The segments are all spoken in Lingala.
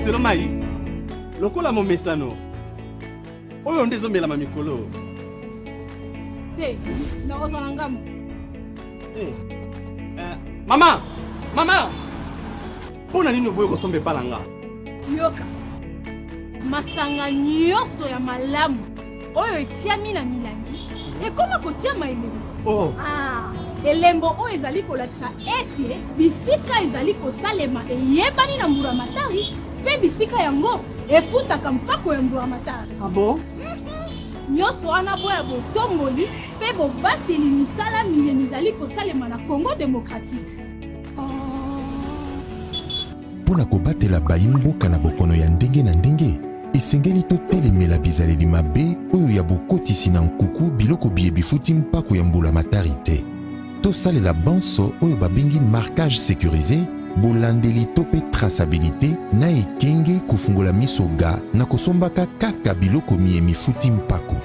zelo mai. Lokola mo mesano. Oyo ndezo mela mamikolo. Te, na ozona ngam. Mama! Mama! Pona nini boyo kosombe palanga? Yoka. Masanga nyonso ya malamu. Oyo etiami na milangi. Ekoma kotia maemelo. Oh. Ah, elembo oyo ezali kolakisa ete bisika ezali kosalema eyebani na mburamatari pe bisika yango efutaka mpako ya mburamatari. Ah bon? Nyonso wana boya botomboli pe bobateli misala mileni ezali kosalema na Congo démocratique. Pona kobatela bayimboka na bokono ya ndenge na ndenge, esengeli totelemela bizaleli mabe oyo ya bokotisi na nkuku biloko biye bifuti mpako ya mbulamatari te. Tosalela banso oyo babengi marquage sécurisé, bolandeli to pe traçabilité na ekenge kofungola miso ga na kosombaka kaka biloko miye mifuti mpako.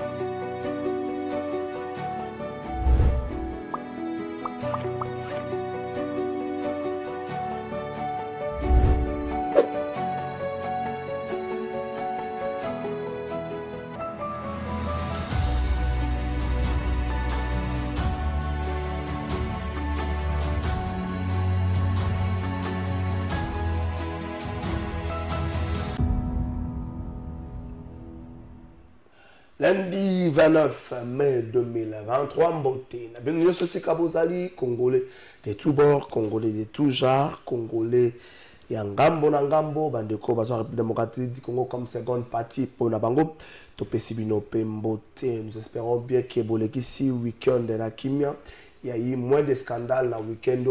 Lundi 29 mai 2023, Mbote. Bienvenue sur ce Kabozali, Congolais de tous bords, Congolais de tous genres, Congolais Yangambo Nangambo, Bandeko, Bazo République démocratique du Congo comme seconde partie pour Nabango, Topesibino Mbote. Nous espérons bien que Bolekisi week-end de la Kimia, il y a eu moins de scandales dans le week-end.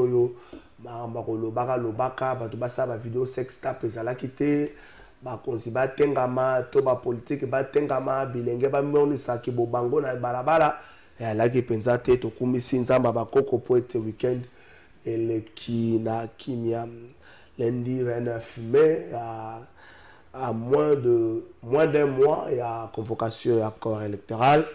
Lobaka, Batubasa, la vidéo sextape, les alakité. Bakonzi batengama to ba politique batengama bilenge ba moni saki bobango na balabala ya laki penza te to kumisi nzamba bakoko po ete weekend eleki na kimia lundi 29 mai à moins d'un mois il y a convocation ya corps électoral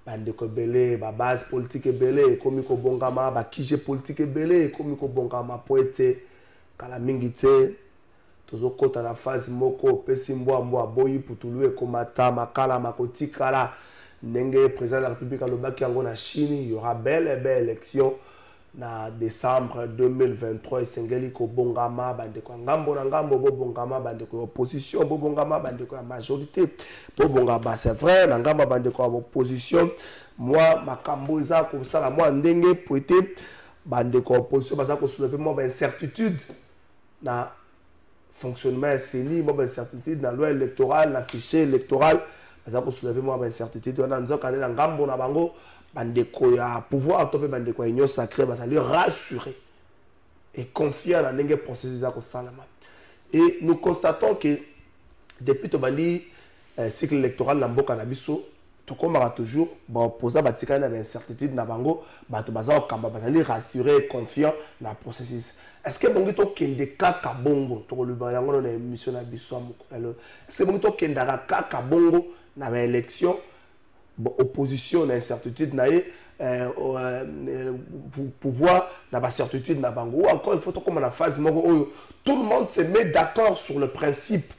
bande ko belé ba base politique belé komi ko bongama ba kije politique belé komi ko bongama po ete kala mingi te tozokota na phase moko pesi mbwa boyi putulu ekomata makala makotikala ndenge président de la République alobaki yango na Chine. Il y aura belle élection na décembre 2023 esengeli ko bongama bandeko ngambo na ngambo bo bongama bandeko opposition bo bongama bandeko ya majorité bo bongama. C'est vrai na ngambo bandeko ya opposition moi makambo eza ko sala moi ndenge poete bandeko opposition baza ko soulever moi incertitude na fonctionnement CENI, moi incertitude dans la loi électorale, la fichier électoral, ça peut soulever moi incertitude. On a dit qu'on est dans Gambo na bango, bandeko ya pouvoir topé bandeko ya union sacrée, ça lui rassurer et confier dans l'engagement processus à salama. Et nous constatons que depuis to bandi cycle électoral na mboka na biso, to komara toujours ba opposant batika na incertitude na bango, bato baza okamba bazali rassurer confiant na processus. Est-ce que bongi to kende kaka bongo to le balango na émission na biso amukolo? Est-ce que bongi to kenda kaka bongo na ba élection opposition na incertitude na pouvoir na ba certitude na bango? Ou encore il faut to comme na phase moko tout le monde se met d'accord sur le principe.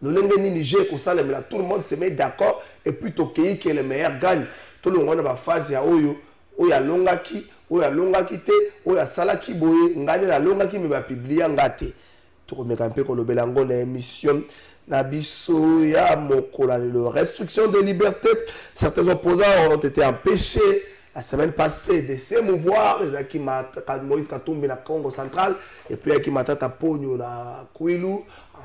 Le lengeni Niger ko ça tout le monde se met d'accord et puis to kei que le meilleur gagne. Tout le monde na ba phase ya oyo longaki oya longaki te oya salaki boye ngani la longaki me ba publier ngate to komeka mpe ko lobela ngo na émission na biso ya mokola le restriction de liberté. Certains opposants ont été empêchés la semaine passée de s'émouvoir. Ezaki Moïse Katumbi na Congo central et puis Aki Matata Pogno na Kwilu.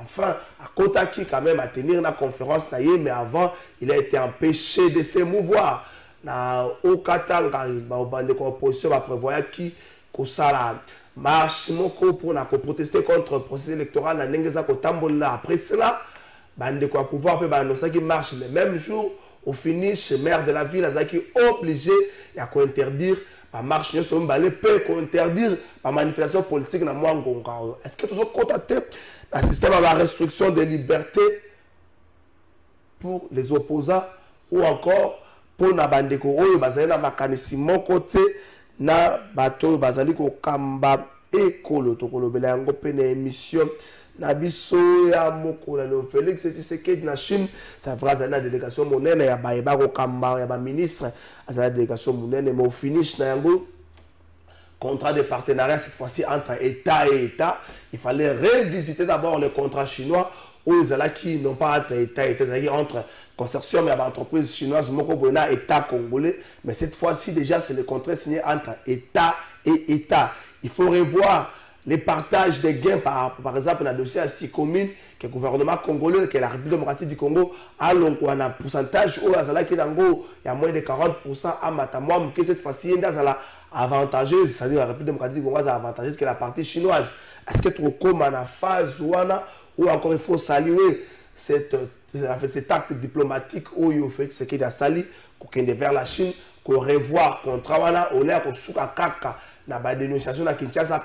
Enfin, à Kotaki quand même à tenir la conférence taillée, mais avant il a été empêché de s'émouvoir. Na Okatanga ba bande ko opposition ba prévoya ki ko sala marche moko pour na ko protester contre le processus électoral na ndengeza ko tambola. Après cela bande ko pouvoir pe ba annoncer qui marche le même jour au finish maire de la ville azaki obligé ya ko interdire ba marche ne so mbale pe ko interdire ba manifestation politique na Mwangonga. Est-ce que tu as contacté un système à la restriction des libertés pour les opposants ou encore pour na bandeko oyo bazali na makanisi moko te na bato bazali ko kamba ekolo to kolobela yango pe na émission Nabiso ya moko le Félix Tshisekedi na Chine ça fera la délégation monene ya baeba ko kamba ya ba ministre la délégation monene mais au finish na yango contrat de partenariat cette fois-ci entre État et État il fallait revisiter d'abord le contrat chinois où ils allaient qui n'ont pas entre État et État c'est-à-dire entre consortium et entreprise chinoise moko bona État congolais mais cette fois-ci déjà c'est le contrat signé entre État et État il faut revoir les partages des gains, par exemple, dans le dossier à 6 communes, que le gouvernement congolais, que la République démocratique du Congo, a un pourcentage, il y a moins de 40% à Matamouam, que cette fois-ci, il y a avantageuse, c'est-à-dire la République démocratique du Congo est avantageuse que la partie chinoise. Est-ce que tu comme en phase ou encore il faut saluer cet acte diplomatique où il fait ce qu'il a sali, pour qu'il vers la Chine, pour revoir le contrat, on est sous kaka. La dénonciation de Kinshasa,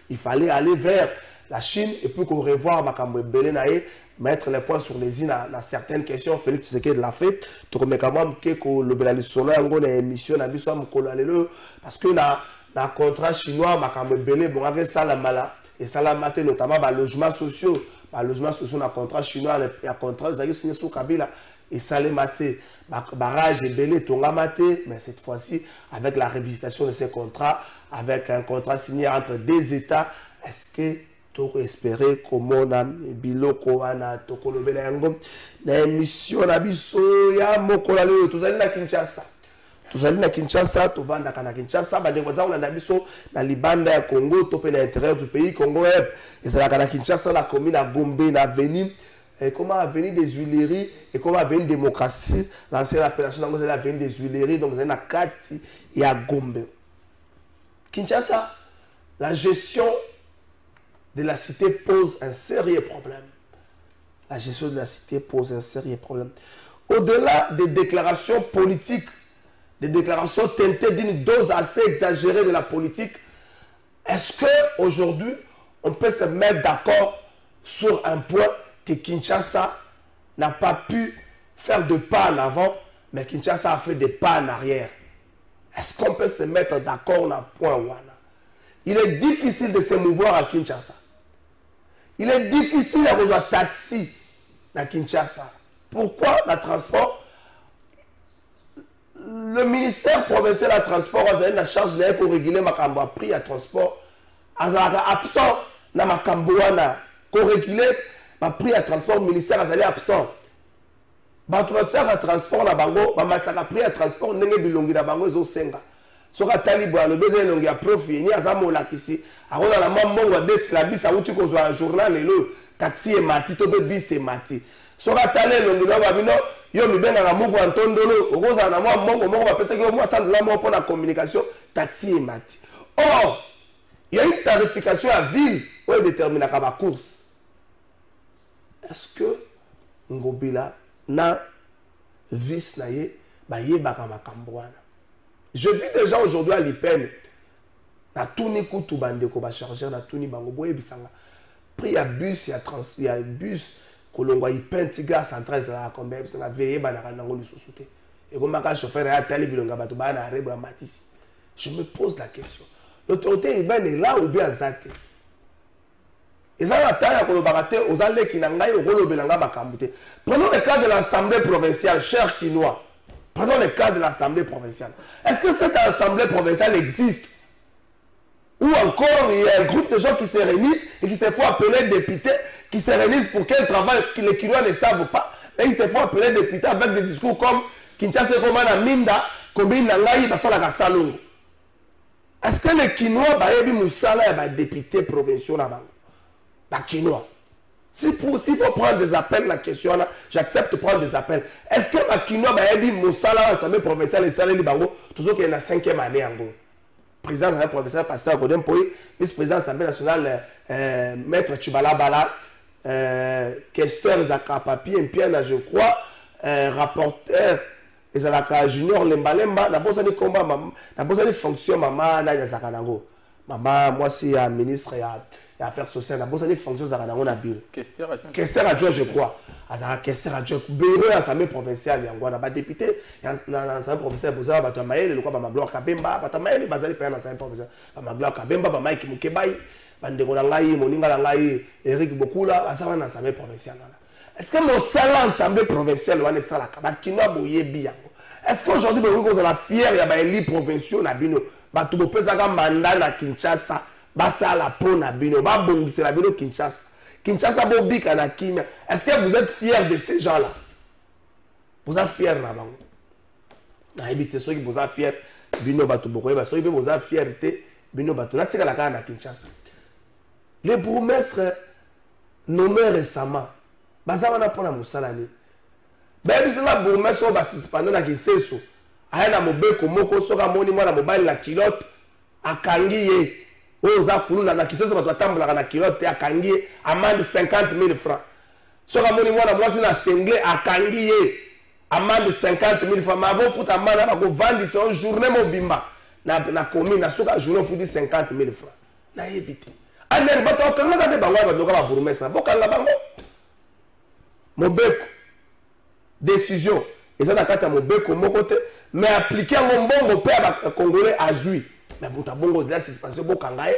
il fallait aller vers la Chine et puis qu'on revoie mettre les points sur les îles dans certaines questions. Félix Tshisekedi l'a fait. Parce que le contrat chinois, et ça l'a maté notamment les logements sociaux. Les logements sociaux, le contrat chinois, il y a un contrat signé sous Kabila. Et ça l'a maté. Barrage et belé tonga maté, mais cette fois-ci, avec la révisitation de ces contrats, avec un contrat signé entre deux États, est-ce que tu peux espérer comment on a biloko ana tokolobe na yango na émission na biso ya mokola leo tozali na Kinshasa. Tozali na Kinshasa, tovanda kana Kinshasa, ba dekoza on na biso na libanda ya Congo, topé na l'intérieur du pays Congo et ça la Kinshasa la commune à Gombe na avenue et comment avenue des Huileries et comment avenue démocratie, l'ancienne appellation de l'avenue des Huileries, donc c'est na Kati et à Gombe. Kinshasa, la gestion de la cité pose un sérieux problème. La gestion de la cité pose un sérieux problème. Au-delà des déclarations politiques, des déclarations teintées d'une dose assez exagérée de la politique, est-ce qu'aujourd'hui, on peut se mettre d'accord sur un point que Kinshasa n'a pas pu faire de pas en avant, mais Kinshasa a fait des pas en arrière? Est-ce qu'on peut se mettre d'accord sur un point wana? Il est difficile de se mouvoir à Kinshasa. Il est difficile d'avoir un taxi à Kinshasa. Pourquoi le transport? Le ministère provincial de transport a la charge pour réguler le prix de transport. Il est absent dans le pour réguler le prix de transport. Le ministère est absent. Le transport le prix de transport n'est pas le senga. Si on a le besoin de profit, il y a un molakisi. Alors, on a un journal, le taxi est mati, tout le bus est mati. Si on a la communication, taxi est mati. Or, il y a une tarification à ville où elle détermine la course. Est-ce que Ngobila n'a vis naye je vis déjà aujourd'hui à l'IPN. Na tourné koutou bandeko ba chargeur na tourné bango boye bisanga. Pris à bus, il y a bus kolongwa IPN tiga centrale za combien bisanga veiller ba na nango le sosouté. Et comme un chauffeur a tali bilonga bato ba na arrêt ba matisi. Je me pose la question. L'autorité urbaine est là ou bien zate? Et ça la taille ko lobaraté aux allées qui nangai au rolo belanga ba kambuté. Prenons le cas de l'Assemblée provinciale, cher Kinois. Prenons le cas de l'Assemblée provinciale. Est-ce que cette Assemblée provinciale existe? Ou encore il y a un groupe de gens qui se réunissent et qui se font appeler députés, qui se réunissent pour quel travail que les Kinois ne savent pas, et ils se font appeler députés avec des discours comme Kinshasa Romana Minda, Kombin Nangayi, Basala Salon. Est-ce que les Kinois, Bayebi Moussala, et les députés provinciaux là-bas? Les Kinois. S'il faut prendre des appels, la question là, j'accepte de prendre des appels. Est-ce que les Kinois, Bayebi Moussala, l'Assemblée provinciale, et Salé Libango, toujours qu'il y a la 5e année en gros? Président de l'Assemblée provinciale, pasteur Godin Poy, vice-président de l'Assemblée nationale, maître Chibala Bala, questeur Zaka Papi, Mpiana, je crois, rapporteur, Ezalaka Junior Lemba, n'a pas de combat, n'a pas de fonction, maman, n'a pas de maman, moi, c'est un ministre et affaires sociales, n'a pas de fonction, Zakanango, n'a pas questeur adjoint, je crois. Questeur adjoint, bureau à l'Assemblée provinciale, il y a un député, l'Assemblée provinciale, vous avez un maïl, le quoi, ma gloire Kabemba, Batamaïl, Bazali, l'Assemblée provinciale, ma gloire Kabemba, Mike Moukebaï, bandeko na ngai moninga na ngai Eric Bokula asaba na assemblée provinciale. Est-ce que mon salaire assemblée provinciale wana salaka bakino boyebi yango? Est-ce qu'aujourd'hui vous êtes fier ya ba élus provinciaux na bino batu bopesaka mandat na Kinshasa basala po na bino ba bongisela bino Kinshasa. Kinshasa bobika na kimia. Est-ce que vous êtes fiers de ces gens-là? Vous êtes fiers na bango? Na ebite soki vous êtes fiers bino batu bokoyeba soki vous êtes fierté bino batu na tika la kana na Kinshasa. Les bourgmestres nommés récemment baza wana pona musalani. Bayebi sala bourgmestre ba suspendre na Kiseso. Aya na mobeko moko soka moni mwana mobali la kilote akangi ye. Oza kuluna na Kiseso bato batambola na kilote akangi ye amende 50 000 francs. Soka moni mwana mwasi na assemblée akangi ye amende 50 000 francs. Ma vo futa mana ba ko vendre son journée mobimba na commune na soka journée futi 50 000 francs. Na yebite. Anen bato kanga de bango ba doka ba bourgmestre. Bokanga bango. Mobeko décision eza na kati ya mobeko moko te mais appliquer ngo mbongo pe ba congolais azui mais buta bongo de la suspension bokangaye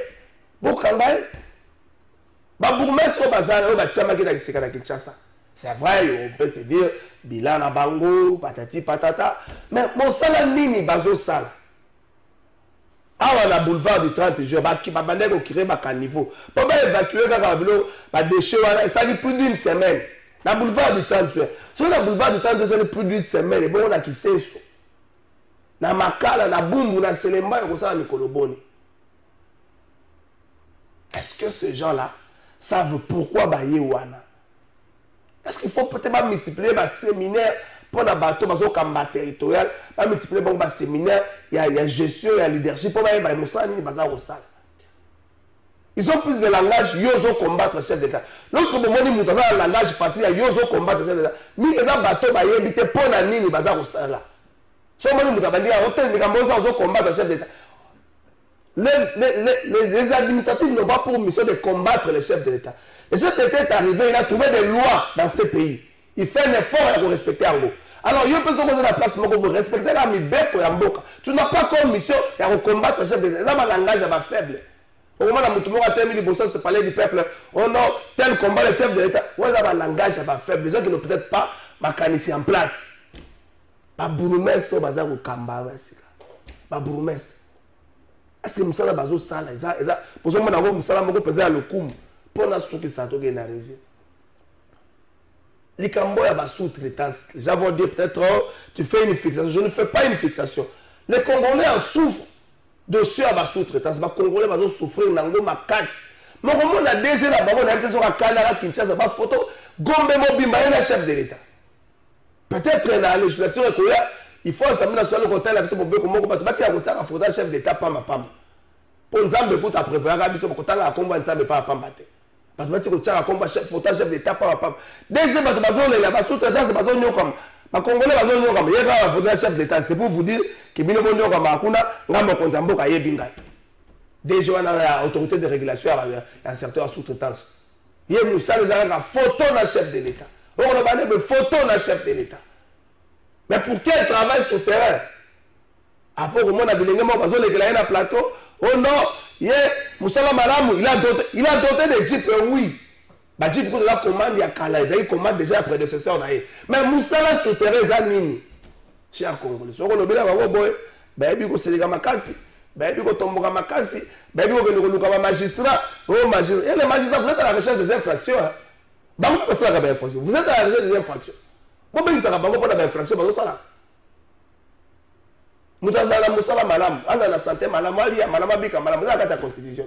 ba bourgmestre bazana o batia ki na kiseka na Kinshasa. C'est vrai, on peut se dire bilan na bango patati patata mais mon sala nini bazo sala awa na boulevard du 30 juin ba bande ko créer ba caniveau pour ba évacuer kaka bilo ba déchets wana ça dit plus d'une semaine. Na boulevard du 30 juin. Sur le boulevard du 30 juin, c'est plus d'une semaine. Et bon, on a qui sait ça. Na Makala, na Bumbu, na Selemba, et ça, na Koloboni. Est-ce que ces gens-là savent pourquoi bailler wana? Est-ce qu'il faut peut-être pas multiplier les séminaires pour un bateau, parce qu'au combat territorial, pas multiplier les séminaires, il y a gestion, il y a leadership, pour bailler bailler Moussa, ni bazar au sale. Ils ont plus de langage, ils ont combattre le chef d'État. Lorsque vous avez un langage facile, ils ont combattre le chef d'État. Mais les bateaux, ils ont été pour la ligne, ils ont ça là. Si vous avez dit, ils ont combattre le chef d'État. Les administratifs n'ont pas pour mission de combattre le chef de l'État. Le chef d'État est arrivé, il a trouvé des lois dans ce pays. Il fait un effort pour respecter en gros. Alors, il y a besoin de la place pour respecter la Mibeko et Mboka. Tu n'as pas comme mission de combattre le chef d'État. C'est un langage faible. Au moment où tout le monde a terminé de parler du peuple, on a tel combat le chef de l'État. On a un langage faible. Les gens qui n'ont peut-être pas mécanisé en place. Pas bourgmestre, bazar au Kamba. Pas bourgmestre. Est-ce que Moussala Bazo Sala, pour ce moment, Moussala Moko pesé à l'Okoum, pour la sous qui s'attendait dans la région. Les Cambois, il y a sous-traitance. Les gens vont dire peut-être, tu fais une fixation. Je ne fais pas une fixation. Les Congolais en souffrent. Dossier à sous-traitance, les Congolais vont souffrir dans ma casse. Mais comment on a déjà la banque, on a déjà la Canada, Kinshasa, ma photo, Gombe Mobimba, il y a un chef de l'État. Peut-être dans la législature, il faut s'amener sur le côté, la pour comment on va bâtir un photo chef d'État, pas ma femme. Pour nous amener pour préparer la mission, pour la combat, ne savent pas pamba. Parce que tu as un combat chef, photo chef d'État, pas ma femme. Déjà, tu as la sous-traitance, c'est pas comme. Les Congolais vont chef d'État. C'est pour vous dire que Bino Bondo Kamakuna, Namo Konzambo Kaye Binga. Déjà, on a l'autorité de régulation et un secteur sous-traitance. Il y a une photo d'un chef de l'État. On a une photo d'un chef de l'État. Mais pour quel travail sur terrain? Après, au moment où on a les un plateau, oh non, il y a Moussala Malamou, il a doté des jeeps, oui. Bah, jeep, pour la commande, il y a Kala, il commande déjà un prédécesseur. Mais Moussala sur terrain, il y a Nini. Cher Congolais. Si on a un boy, baby, ko Sénégal Makasi, baby, ko Tomboka Makasi, baby, ko magistrat, oh magistrat. Et les magistrats, vous êtes à la recherche des infractions. Vous êtes à la recherche des infractions. Vous êtes à la recherche des infractions. Vous êtes à la Mutazala Moussala Malam, Azala Santé Malam, Alia, Malamabika, Malam, vous avez la constitution.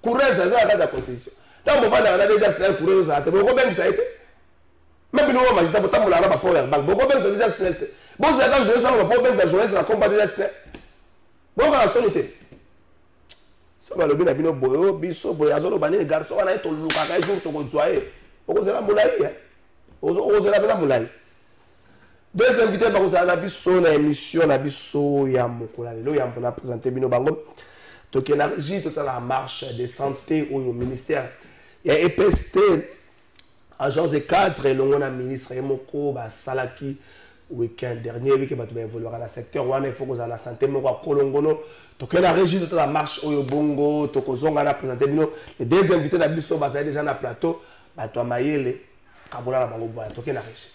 Courez, vous avez la constitution. Dans le moment où on a déjà signé courez, vous avez beaucoup ça a été. Même si nous magistrat, vous avez la rapport à la banque. Beaucoup de déjà signé. Bon, vous avez déjà signé, vous avez déjà signé, la combat déjà signé. Bon, on a sonné. Ça va le bien, Bino Boyo, Bisso, Boyazolo, Bani, les garçons, on a été au Luka, jour, tu vas soyer. On va la moulaï. On va la moulaï. Deux invités, on a Bisso, on a émission, on a Bisso, Yamokola, on a présenté Bino Bango. Donc, il y a toute la marche de santé au ministère. Il y a EPST, agence de cadre, et le ministre Emoko, Salaki, week-end dernier oui que bato évoluer dans le secteur wana il faut que la santé moko kolongono to que la régie de la marche oyo bongo to kozonga na présenter bino les deux invités na biso bazali déjà na plateau bato amayele kabona na bango boya to que la régie.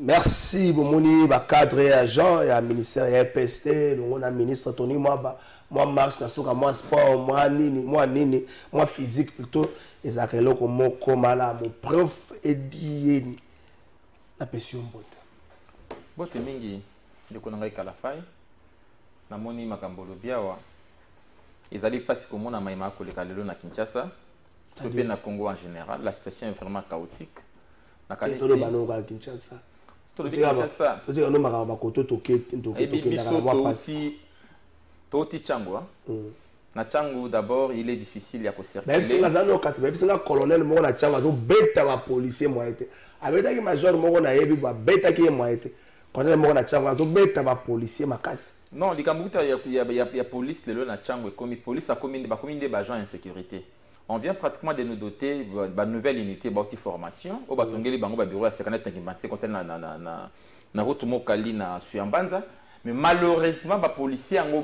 Merci bomoni ba cadre et agent et ministère et PST on a ministre Tony moi marche na soka moi sport moi nini moi physique plutôt les akelo comme mala mon prof Edieni na pession bote mingi de konanga kalafai na moni makambolo biawa ezali pasi komona maima ko le kalelo na Kinshasa to pe na Congo en général la situation est vraiment chaotique na kanisi to bano ka Kinshasa to Kinshasa to dire no makamba koto toke Toti Tchangwa. Na Tchangou d'abord, il est difficile à circuler. Même si la colonel mo na Tchangwa do beta ba policier mo été. Avec qui major mo na yebi ba beta ki mo été. Colonel mo na Tchangwa do beta ba policier makasi. Non, les Kambuta ya police le na Tchangwa comme police a commis des agents insécurité. On vient pratiquement de nous doter de nouvelle unité de formation au batongeli bango ba bureau à secrétaire technique quand na route mokali na Suyambanza. Mais malheureusement, les policiers ont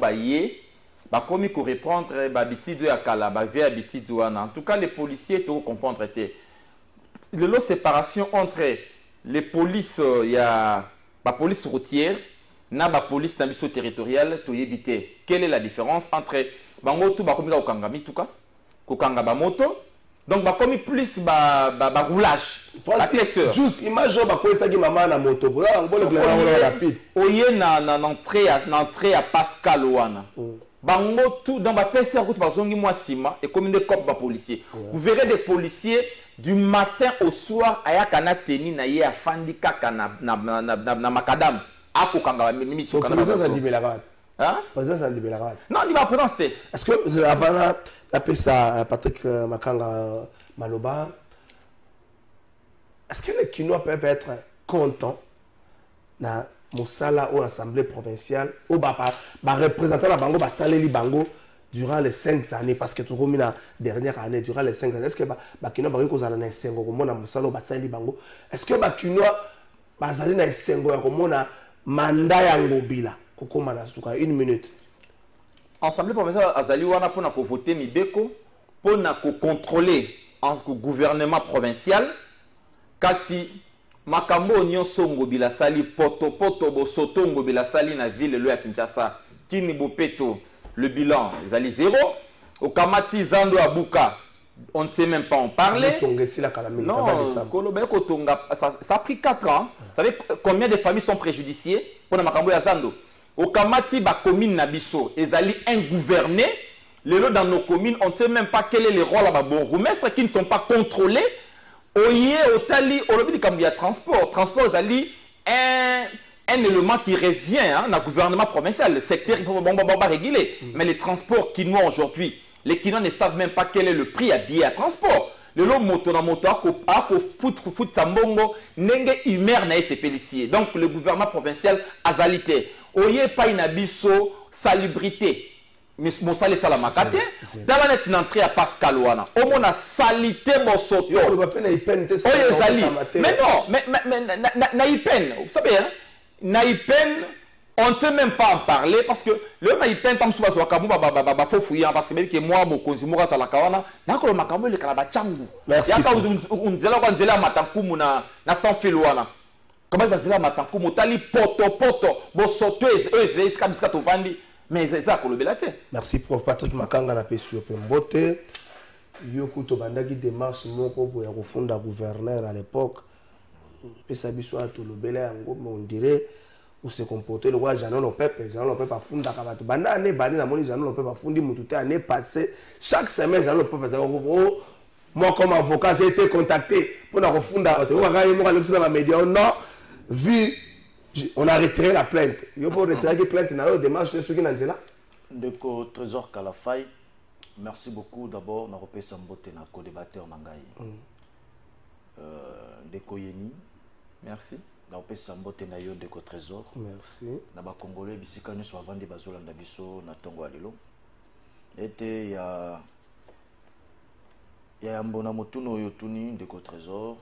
commis pour reprendre les habitudes à Kala, les habitudes. En tout cas, les policiers doivent comprendre. Il y a une séparation entre les polices, il y a la police routière et la police territoriale. Quelle est la différence entre les moto? Donc, bah comme plus roulage. Juste imagine que maman na moto. Rapide. Oye na entrée à Pascal Ouana. Bango tout dans ba PC route bazongi moi sima et comme des copes ba policiers. Vous verrez des policiers du matin au soir aya kana teni na ye afandi kaka na makadam. Ako kanga mimi to kana. Ça dit la rade. Hein? Ça dit la rade. Non, il va prendre c'était. Est-ce que avant appelé ça Patrick Makanga Maloba. Est-ce que les Kinois peuvent être contents dans Moussala ou l'Assemblée provinciale ou représenter la Bango, Saleli Bango durant les 5 années? Parce que tout le monde la dernière année, durant les 5 années, est-ce que les Kinois peuvent être 5 ans comme Moussala ou Saleli Bango? Est-ce que les Kinois peuvent être 5 ans comme mandat Yangobila? Une minute. Assemblée provinciale azali wana pona ko voter mibeko pona ko contrôler en gouvernement provincial kasi makambo nyonso ngobila sali poto bosoto ngobila sali na ville lo ya Kinshasa kini bopeto le bilan ezali 0 au kamati zando abuka on ne sait même pas en parler. Non, ça a pris 4 ans. Vous savez combien de familles sont préjudiciées pour la makambo ya zando? Au Kamati, ba commune Nabiso, ils allaient ingouverner. Les lots dans nos communes, on ne sait même pas quel est le rôle de bon bourgmestres qui ne sont pas contrôlés. Oye, Otali, au lobby du transport. Transport, ils allaient un élément qui revient dans le gouvernement provincial. Le secteur, il faut réguler. Mais les transports quinois aujourd'hui, les Quinois ne savent même pas quel est le prix à billet à transport. Le lot moto na moto a fout tambongo nenge humeur na ese policier. Donc le gouvernement provincial a zalité. Oye pa inabiso salubrité. mosala esalamaka te tala neti na entrée ya Pascal wana omona salite bosoto oyo ezali mais non na IPN vous savez hein na IPN on ne peut même pas en parler parce que le na IPN tam suba so akamu ba fofouya parce que même que moi mokonzi moka sala kawana nakolo makambo le kala ba changu yaka unzela kwa nzela matankumu na sans fil wana comment ba nzela matankumu tali poto bosoto eze kabisa to vandi mais ça kolobela te. Merci prof Patrick Makanga na pesio pembote yoko to bandaki démarche moko pour ya kofunda gouverneur à l'époque pesa biso to lobela yango mais on dirait ou se comporter le roi Jean Lopepe afunda ka bato banda ane bani na moni Jean Lopepe afundi mutu te année passée chaque semaine Jean Lopepe moi comme avocat j'ai été contacté pour na kofunda bato ko ka yemo ka leksi na média non vu on a retiré la plainte. Il faut retirer la plainte. On a démarche de ceux qui n'ont pas. Ndeko Trésor Kalafay, merci beaucoup d'abord. On a repéré Sambote na co-débatteur Nangaï. Ndeko Yeni, merci. On a repéré Sambote na yo Ndeko Trésor. Merci. Na ba Congolais bisika nous soit vendre bazola na biso na tongo alelo. Était ya mbona motuno yo tuni Ndeko Trésor.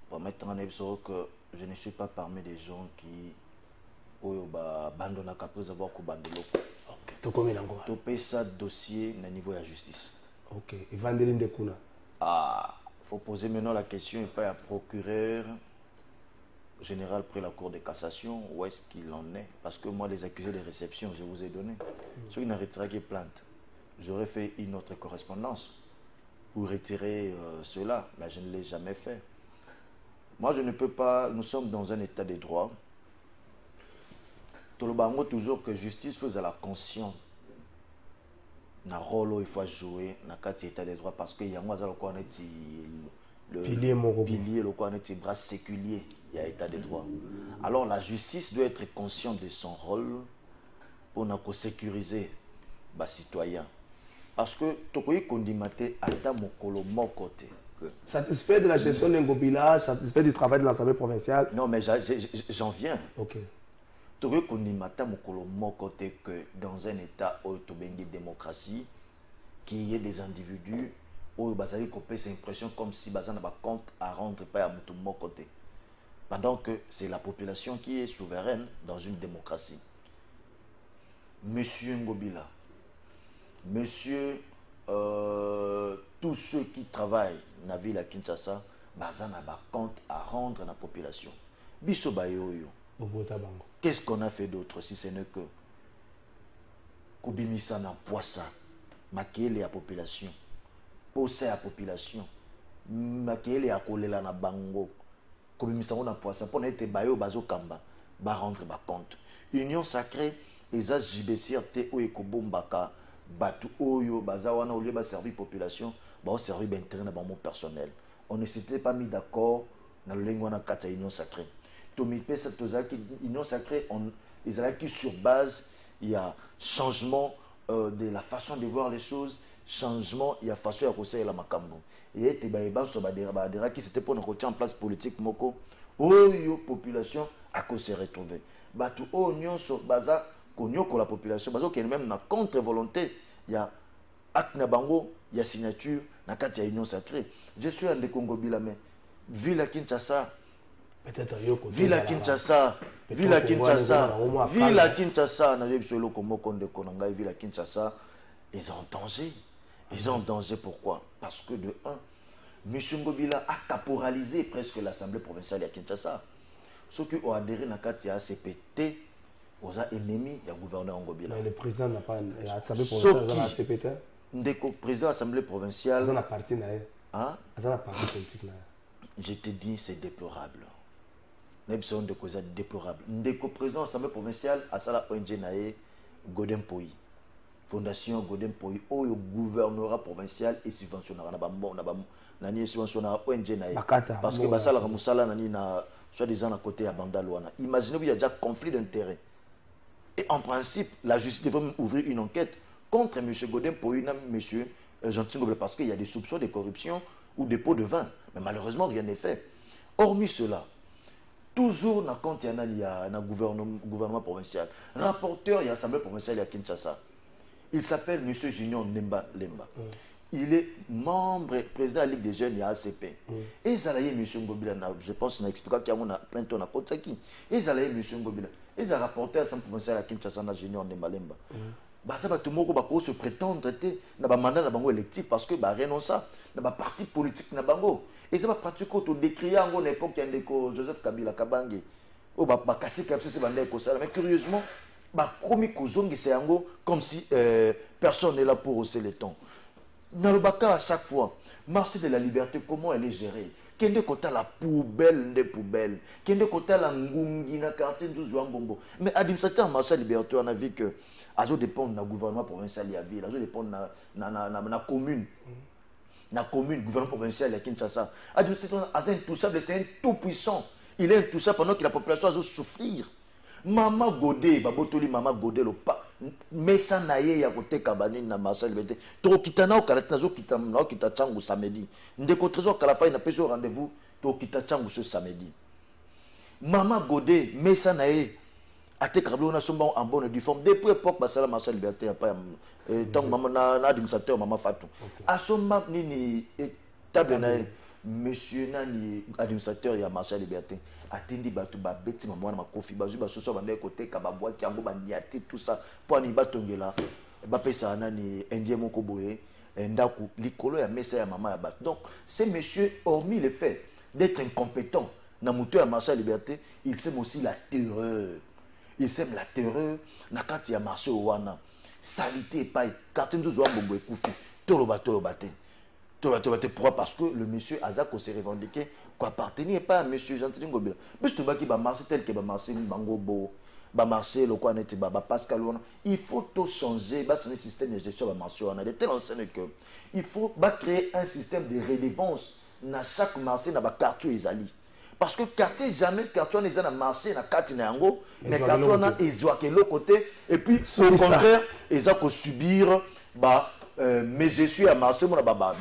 Pour mettre en épisode que je ne suis pas parmi des gens qui abandonnent après avoir commandé l'eau. Ok. Tu payes ça dossier au niveau de la justice. Ok. Et Vandeline de Kuna. Ah, il faut poser maintenant la question et pas à procureur général près la Cour de cassation où est-ce qu'il en est. Parce que moi, les accusés de réception, je vous ai donné. Ceux qui n'ont retiré plainte, j'aurais fait une autre correspondance pour retirer cela, mais je ne l'ai jamais fait. Moi, je ne peux pas. Nous sommes dans un état de droit. Tolobango toujours que justice faisait la conscience. Na rôle il faut jouer na quatre état de droit parce que y a moi le pilier le quoi est bras séculier il y a état de droit. Alors la justice doit être consciente de son rôle pour nous sécuriser les citoyens. Parce que tokoyi kondimate ata mokolo mokote. Satisfait de la gestion d'Ngobila, satisfait du travail de l'Assemblée provinciale. Non, mais j'en viens. Ok. Tu veux qu'on y mette mon côté que dans un État où tu as une démocratie, qu'il y ait des individus où ils ont cette impression comme si ils n'avaient pas compte à rendre pas à mon côté. Pendant que c'est la population qui est souveraine dans une démocratie. Monsieur Ngobila, monsieur. Tous ceux qui travaillent dans la ville à Kinshasa, ils ont compte à rendre à la population. Qu'est-ce qu'on a fait d'autre si ce n'est que Koubimisa na poissa, maquiller la population, pousser la population, maquiller à coller la bango, Koubimisa na poissa, pour n'être bayo bazo kamba, ba rendre ba compte. Union sacrée, les AJBCRT ou Ekobombaka. Batu oyo bazawana au lieu de servir population ba servir d'intérêt dans mon personnel. On ne s'était pas mis d'accord dans le lingwana kata union sacrée. Tomi pesa tozaki union sacrée on ils allaient qui sur base il y a changement de la façon de voir les choses, changement il y a façon à conseiller la makambo. Et était ba so badera qui c'était pour nous retirer en place politique moko oyo population à cause se retrouver. Batu oyo so baza pour la population, parce qu'il y a même une contre-volonté, il y a acte nabango, il y a signature, il y a union sacrée. Je suis un de Congo Bilame, ville à Kinshasa, ville à Kinshasa, ville à Kinshasa, ville à Kinshasa, ville à Kinshasa, ils sont en danger. Ils sont en danger pourquoi? Parce que de un, M. Ngobila a caporalisé presque l'Assemblée provinciale à Kinshasa. Ceux qui ont adhéré à la CPT, aux ennemis, il y a gouverneur Ngobila. Mais le président n'a pas l'Assemblée provinciale dans la CPT. Le président de l'Assemblée provinciale. Dans la partie hein? Dans la partie politique. Je te dis, c'est déplorable. C'est déplorable. Le président de l'Assemblée provinciale a la ONG Nae Godem Poi. Fondation Godem Poi, où le gouvernorat provincial est subventionnera na subventionnera ONG Nae. Parce que Basala Ramoussala nani na soi-disant à côté à Bandalwana. Imaginez qu'il y a déjà conflit d'intérêts. Et en principe, la justice devrait ouvrir une enquête contre M. Godin pour M. Gentil parce qu'il y a des soupçons de corruption ou de pots de vin. Mais malheureusement, rien n'est fait. Hormis cela, toujours dans il y a un gouvernement provincial. Rapporteur, il y a l'Assemblée provinciale à Kinshasa. Il s'appelle M. Junior Nemba Lemba. Il est membre, président de la Ligue des Jeunes, il y a ACP. Et ils allaient M. Ngobila, je pense qu'il a expliqué qu'il y a plein de temps à Kotsaki. Et ils allaient M. Ngobila. Ils ont rapporté à Saint provincial à Kinshasa, Junior Nemba Lemba. Ça va tout le monde se prétendre dans le mandat électif parce que rien ça. Dans le parti politique, et ça va pratiquer au décrier en époque Joseph Kabila Kabange. Mais curieusement, comme si personne n'est là pour hausser les tons. Dans le Baka, à chaque fois, marché de la liberté, comment elle est gérée? Kende kota la poubelle des poubelles. Kende kota la ngungi na quartier Nzouambombo. Mais administrateur marché de la liberté, on a vu que azo dépend du gouvernement provincial de la ville, azo dépend de la commune. La commune, gouvernement provincial de Kinshasa. Administrateur est intouchable, c'est un tout puissant. Il est intouchable pendant que la population a souffrir. Maman Godé, Babotoli, Maman Godé, le pas. Mais ça n'a ya côté Kabani na Marcel Bété. Trop kitana au Kalatazo kitana kita changu samedi. Ndeko trésor Kalafa n'a pas eu rendez-vous. Trop kita changu ce samedi. Maman Godé, mais ça n'a ya. Ate Kablo na somba en bonne du forme. Depuis l'époque, Basala Marcel Bété a pas. Tant maman na administrateur Maman Fatou. À somba ni table na monsieur nani administrateur ya Marcel Bété. Attendi batu ba beti maman na kofi bazu ba soso ba côté kababwa kiango ba niati tout ça pour ni batongela ba pesa nani indien moko boye ndaku likolo ya mesa ya maman ya bat. Donc ces messieurs, hormis le fait d'être incompétents na moto ya marché liberté, ils sèment aussi la terreur. Ils sèment la terreur na kati ya marché wana. Salité pas quartier ndozo mbombo ekufi toloba te. Pourquoi? Parce que le monsieur Azako s'est revendiqué qu'appartenait pas à monsieur Jean-Théodore Ngobila. Mais tout qui va marcher tel que va marcher Bangobo, va marcher le quoi net, va Pascal. Il faut tout changer, va changer le système de gestion va marcher. On a de telles enseignes que il faut créer un système de redevance dans chaque marché dans le quartier Ezali. Parce que quartier jamais quartier n'est dans marché dans quartier Nango, mais quartier on a Ezoaké l'autre côté et puis au contraire Ezako subir mais je suis à marché,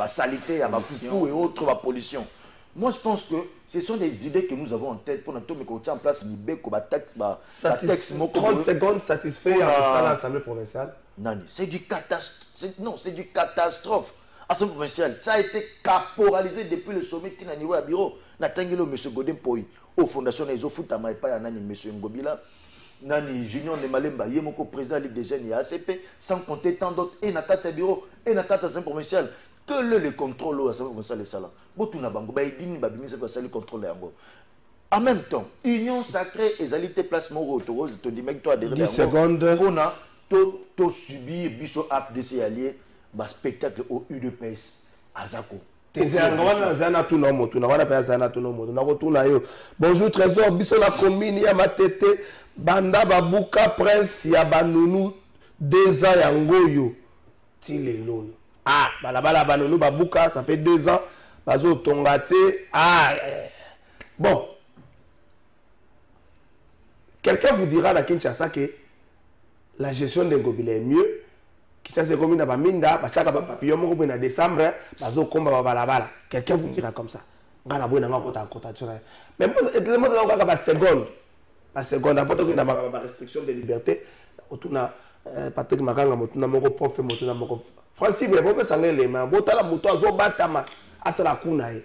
salité, à foufou et autres, ma pollution. Moi, je pense que ce sont des idées que nous avons en tête pour nous mettre en place l'IBECO, texte, 30 secondes satisfait à l'Assemblée provinciale. Non, c'est du catastrophe. Non, c'est du catastrophe. Assemblée provinciale, ça a été caporalisé depuis le sommet qui n'a niveau à bureau. Natangelo, M. Godin Poy, aux fondations des Ofutama et pas à M. Ngobila. Nani Junior Nemalemba, Yemoko président de la Ligue des Jeunes et ACP, sans compter tant d'autres, et na kata bureau, et na kata Assemblée provinciale. Que le contrôle à Assemblée provinciale est ça là. Botuna bango, ba idini ba bimisa ba sali contrôle yango. En même temps, union sacrée et zalité place moro to to di mec toi derrière 10 secondes. On a to subir biso FDC allié ba spectacle au UDPS Azako. Bonjour Trésor, biso la commune ya matete banda babuka prince ya banunu 2 ans ya ngoyo tilelo. Ah, balabala banunu babuka ça fait 2 ans bazo tongate. Ah bon. Quelqu'un vous dira à Kinshasa que la gestion de Ngobila est mieux. Kinshasa est comme une baminda, bachaka papillon moko na décembre, bazo komba balabala. Quelqu'un vous dira comme ça. Ngana boina ngakota kota tsona. Mais moi ça va seconde. La seconde, après que la restriction de liberté, autouna Patrick Makanga, motuna moko prof, motuna moko. Francis, il faut pas s'engager les mains. Botala moto azo batama, asala kunae.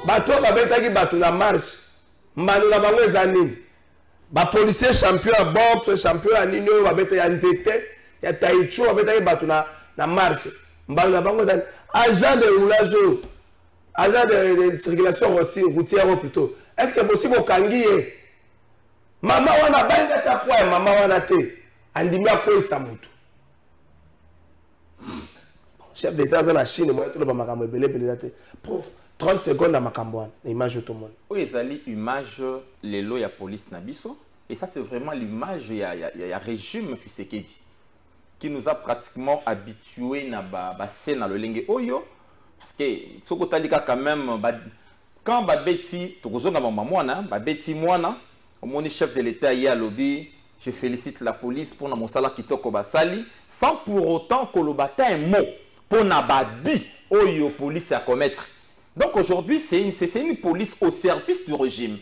Bato babetaki bato na marche mbano na bango ezanini ba policier champion à boxe champion à nini babeta ya nzete ya taichu babetaki bato na marche mbano na bango ezanini agent de roulage agent de circulation routière plutôt est-ce que possible okangi ye mama wana banga ta poa mama wana te andimi akoisa moto chef d'état za na Chine moi to ba makambo ebele te prof 30 secondes à Makambouane, l'image de tout le monde. Oui, c'est l'image les lois ya police Nabiso. Et ça, c'est vraiment l'image, il y a régime, tu sais, qui nous a pratiquement habitués à scène dans le lingue Oyo. Parce que, ce que tu as dit quand même, quand Babeti, tu as dit Babeti Moana, mon chef de l'État, il y a lobby, Je félicite la police pour mon salaire kitoko basali, sans pour autant que le bata un mot pour nababi oyo police à commettre. Donc aujourd'hui, c'est une police au service du régime.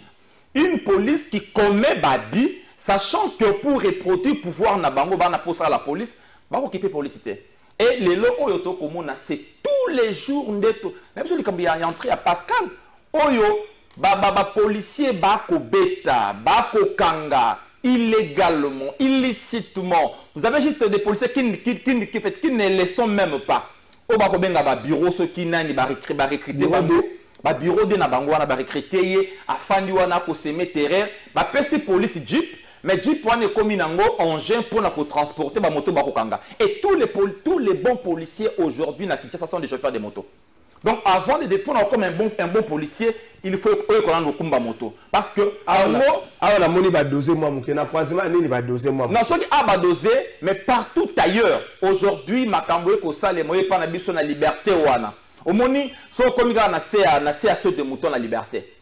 Une police qui commet babi, sachant que pour reproduire pouvoir na bango bana pour ça la police, va occuper policité. Et les locaux yoto komona c'est tous les jours ndeto. Même si il y a entré à Pascal, oyo ba policier ba ko beta, ba ko kanga illégalement, illicitement. Vous avez juste des policiers qui ne les sont même pas. Au bas benga ba bureau ceux qui n'ont pas recruté ba bureau de na bango wana ba recruter afandi wana ko semer terrain ba PC police jeep mais jeep wana comme nango engin pour na ko transporter ba moto ba kokanga. Et tous les bons policiers aujourd'hui na Kinshasa sont des chauffeurs de moto. Donc avant de dépendre comme un bon policier, il faut qu'on ait le combat moto. Parce que la monnaie va doser moi mukena croisement ni va doser moi. Non, ceux qui a doser mais partout ailleurs. Aujourd'hui makambo ko sale moye pa na biso na liberté wana. Omoni so comme ga na ceux de mouton la liberté.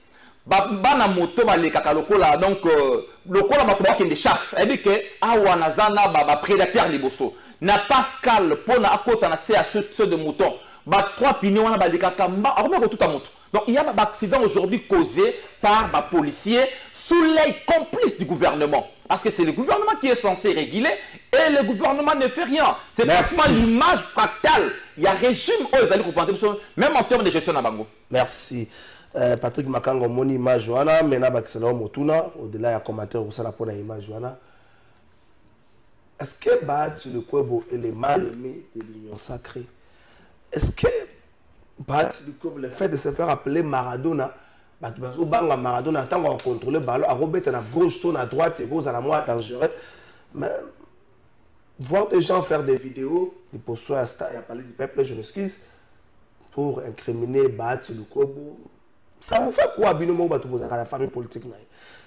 Bana moto ba le kakalokola donc lokola ba ko de chasse. Et dit que awana zana ba prédateur liboso. Na Pascal pona akota na ceux de mouton. Trois pignons à Balikakamba, tout à moto. Donc il y a un accident aujourd'hui causé par un policier sous l'œil complice du gouvernement. Parce que c'est le gouvernement qui est censé réguler et le gouvernement ne fait rien. C'est pratiquement l'image fractale. Il y a un régime même en termes de gestion à Bango. Merci. Patrick Makango, mon image, maintenant, au-delà, il y a un commentaire sur la image. Est-ce que le Kwebo est le mal-aimé de l'Union sacrée? Est-ce que le fait de se faire appeler Maradona, Maradona, tant qu'on contrôle le ballon, à remettre à gauche, tourne à droite, et gauche à la moins dangereux. Mais voir des gens faire des vidéos, des postures à parler du peuple, je m'excuse, pour incriminer le Kobo, ça fait quoi à la famille politique?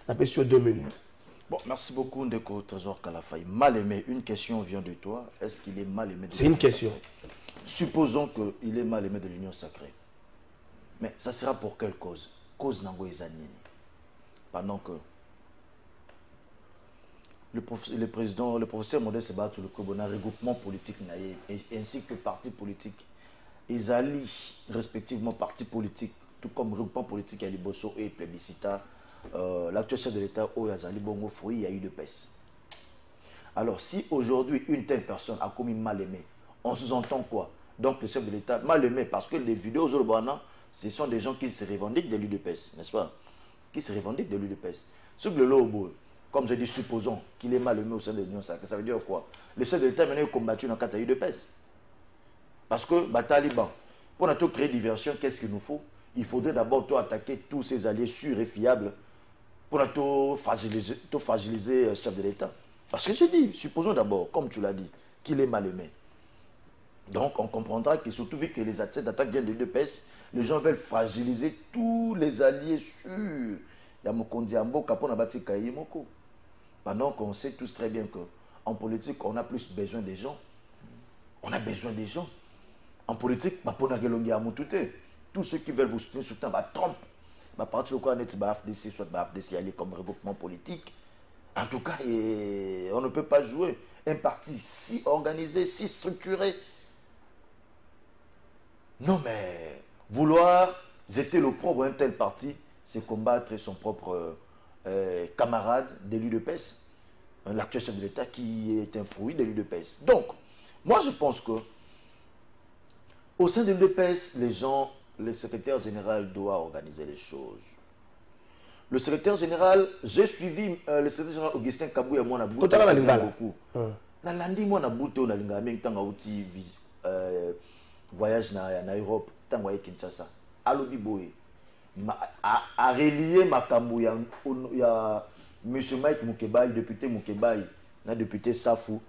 On a sur 2 minutes. Bon, merci beaucoup, Ndeko Trésor Kalafay. Mal aimé, une question vient de toi. Est-ce qu'il est mal aimé de C'est une question. Supposons qu'il est mal aimé de l'Union sacrée. Mais ça sera pour quelle cause? Cause Nango Ezanini. Pendant que le professeur Modeste Sebatou le Kobona, regroupement politique ainsi que parti politique, Ezali, respectivement parti politique, tout comme regroupement politique à Liboso et plébiscita, l'actuel chef de l'État, Oyazali Bongo Foui, il y a eu de pèse. Alors, si aujourd'hui une telle personne a commis mal aimé, on sous-entend quoi? Donc le chef de l'État mal aimé, parce que les vidéos Zolobana, ce sont des gens qui se revendiquent de l'UDPS, n'est-ce pas? Qui se revendiquent de l'UDPS. Ce que le Lobo, comme je dis, supposons qu'il est mal aimé au sein de l'Union sacrée, ça veut dire quoi? Le chef de l'État maintenant est combattu dans le cadre de l'UDPS. Parce que, Taliban, pour nous créer diversion, qu'est-ce qu'il nous faut? Il faudrait d'abord attaquer tous ces alliés sûrs et fiables pour nous fragiliser le chef de l'État. Parce que je dis, supposons d'abord, comme tu l'as dit, qu'il est mal aimé. Donc, on comprendra que surtout vu que les attaques viennent de l'UDPS, les gens veulent fragiliser tous les alliés sûrs. Pendant qu'on sait tous très bien qu'en politique, on a plus besoin des gens. On a besoin des gens. En politique, tous ceux qui veulent vous soutenir, Trump, partir de quoi FDC, soit FDC aller comme regroupement politique. En tout cas, on ne peut pas jouer un parti si organisé, si structuré. Non, mais vouloir jeter l'opprobre à un tel parti, c'est combattre son propre camarade de l'UDPS, l'actuel chef de l'État qui est un fruit de l'UDPS. Donc, moi je pense que au sein de l'UDPS, le secrétaire général doit organiser les choses. Le secrétaire général, j'ai suivi le secrétaire général Augustin Kabouya, moi, na beaucoup. La landi, moi, na beaucoup, na linga, même tant outil voyage na Europe, tant que Kinshasa. Alobi Boé, a relié ma Kabouya, il y a M. Mike Moukebaï, député Moukebaï, na député Safou,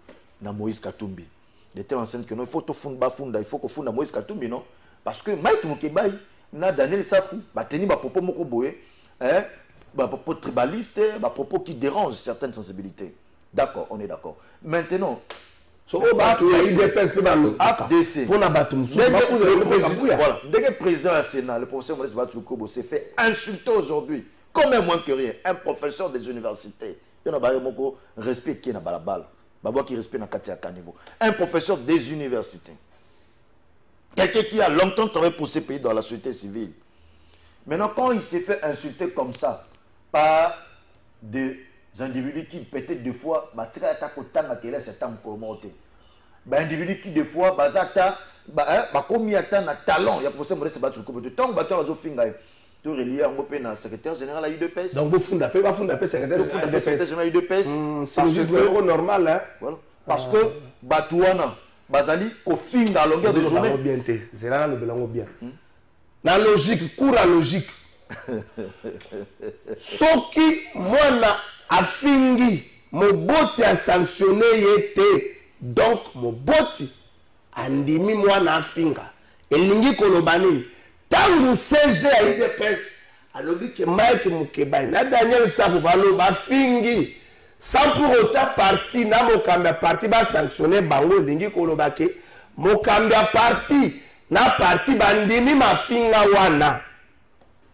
na Moïse Katumbi. De telle enseigne que non, il faut que il faut que funda Moïse Katumbi, non? Parce que Mike Moukebaï, na Daniel Safou, tenu ma propos Moko Boé, hein? Propos tribaliste, propos qui dérangent certaines sensibilités. D'accord, on est d'accord. Maintenant, dès que le président du Sénat, le professeur Maurice Batsoukobo, s'est fait insulter aujourd'hui Comme un moins que rien, un professeur des universités. Il y a un respect qui est dans la balle. Qui respecte dans niveau. Un professeur des universités. Quelqu'un qui a longtemps travaillé pour ce pays dans la société civile. Maintenant, quand il s'est fait insulter comme ça par des individus qui peut-être des fois, individus qui des fois, comme il y a un talent, il y a professeur Modeste Batou Kobote, tant que bateau finga, tout relié à un secrétaire général à UDPS. Donc vous fondez secrétaire général à UDPS. C'est le normal, hein. Voilà. Parce que Batouana, Bazali, ko finga à longueur de journée. C'est là le belango bien. La logique, cours à logique. Ce qui, moi, a fingi, mon boti a sanctionné, donc mon boti a dit, moi, na finga. Et l'ingi kolobani, tant que CG a eu des pèses, alors que Mike Moukeba, na Daniel Safou, ba fingi, sans pour autant parti, na Mokambia parti, ba sanctionné, bango, l'ingi kolobake, Mokambia parti, na parti bandimi mafinga wana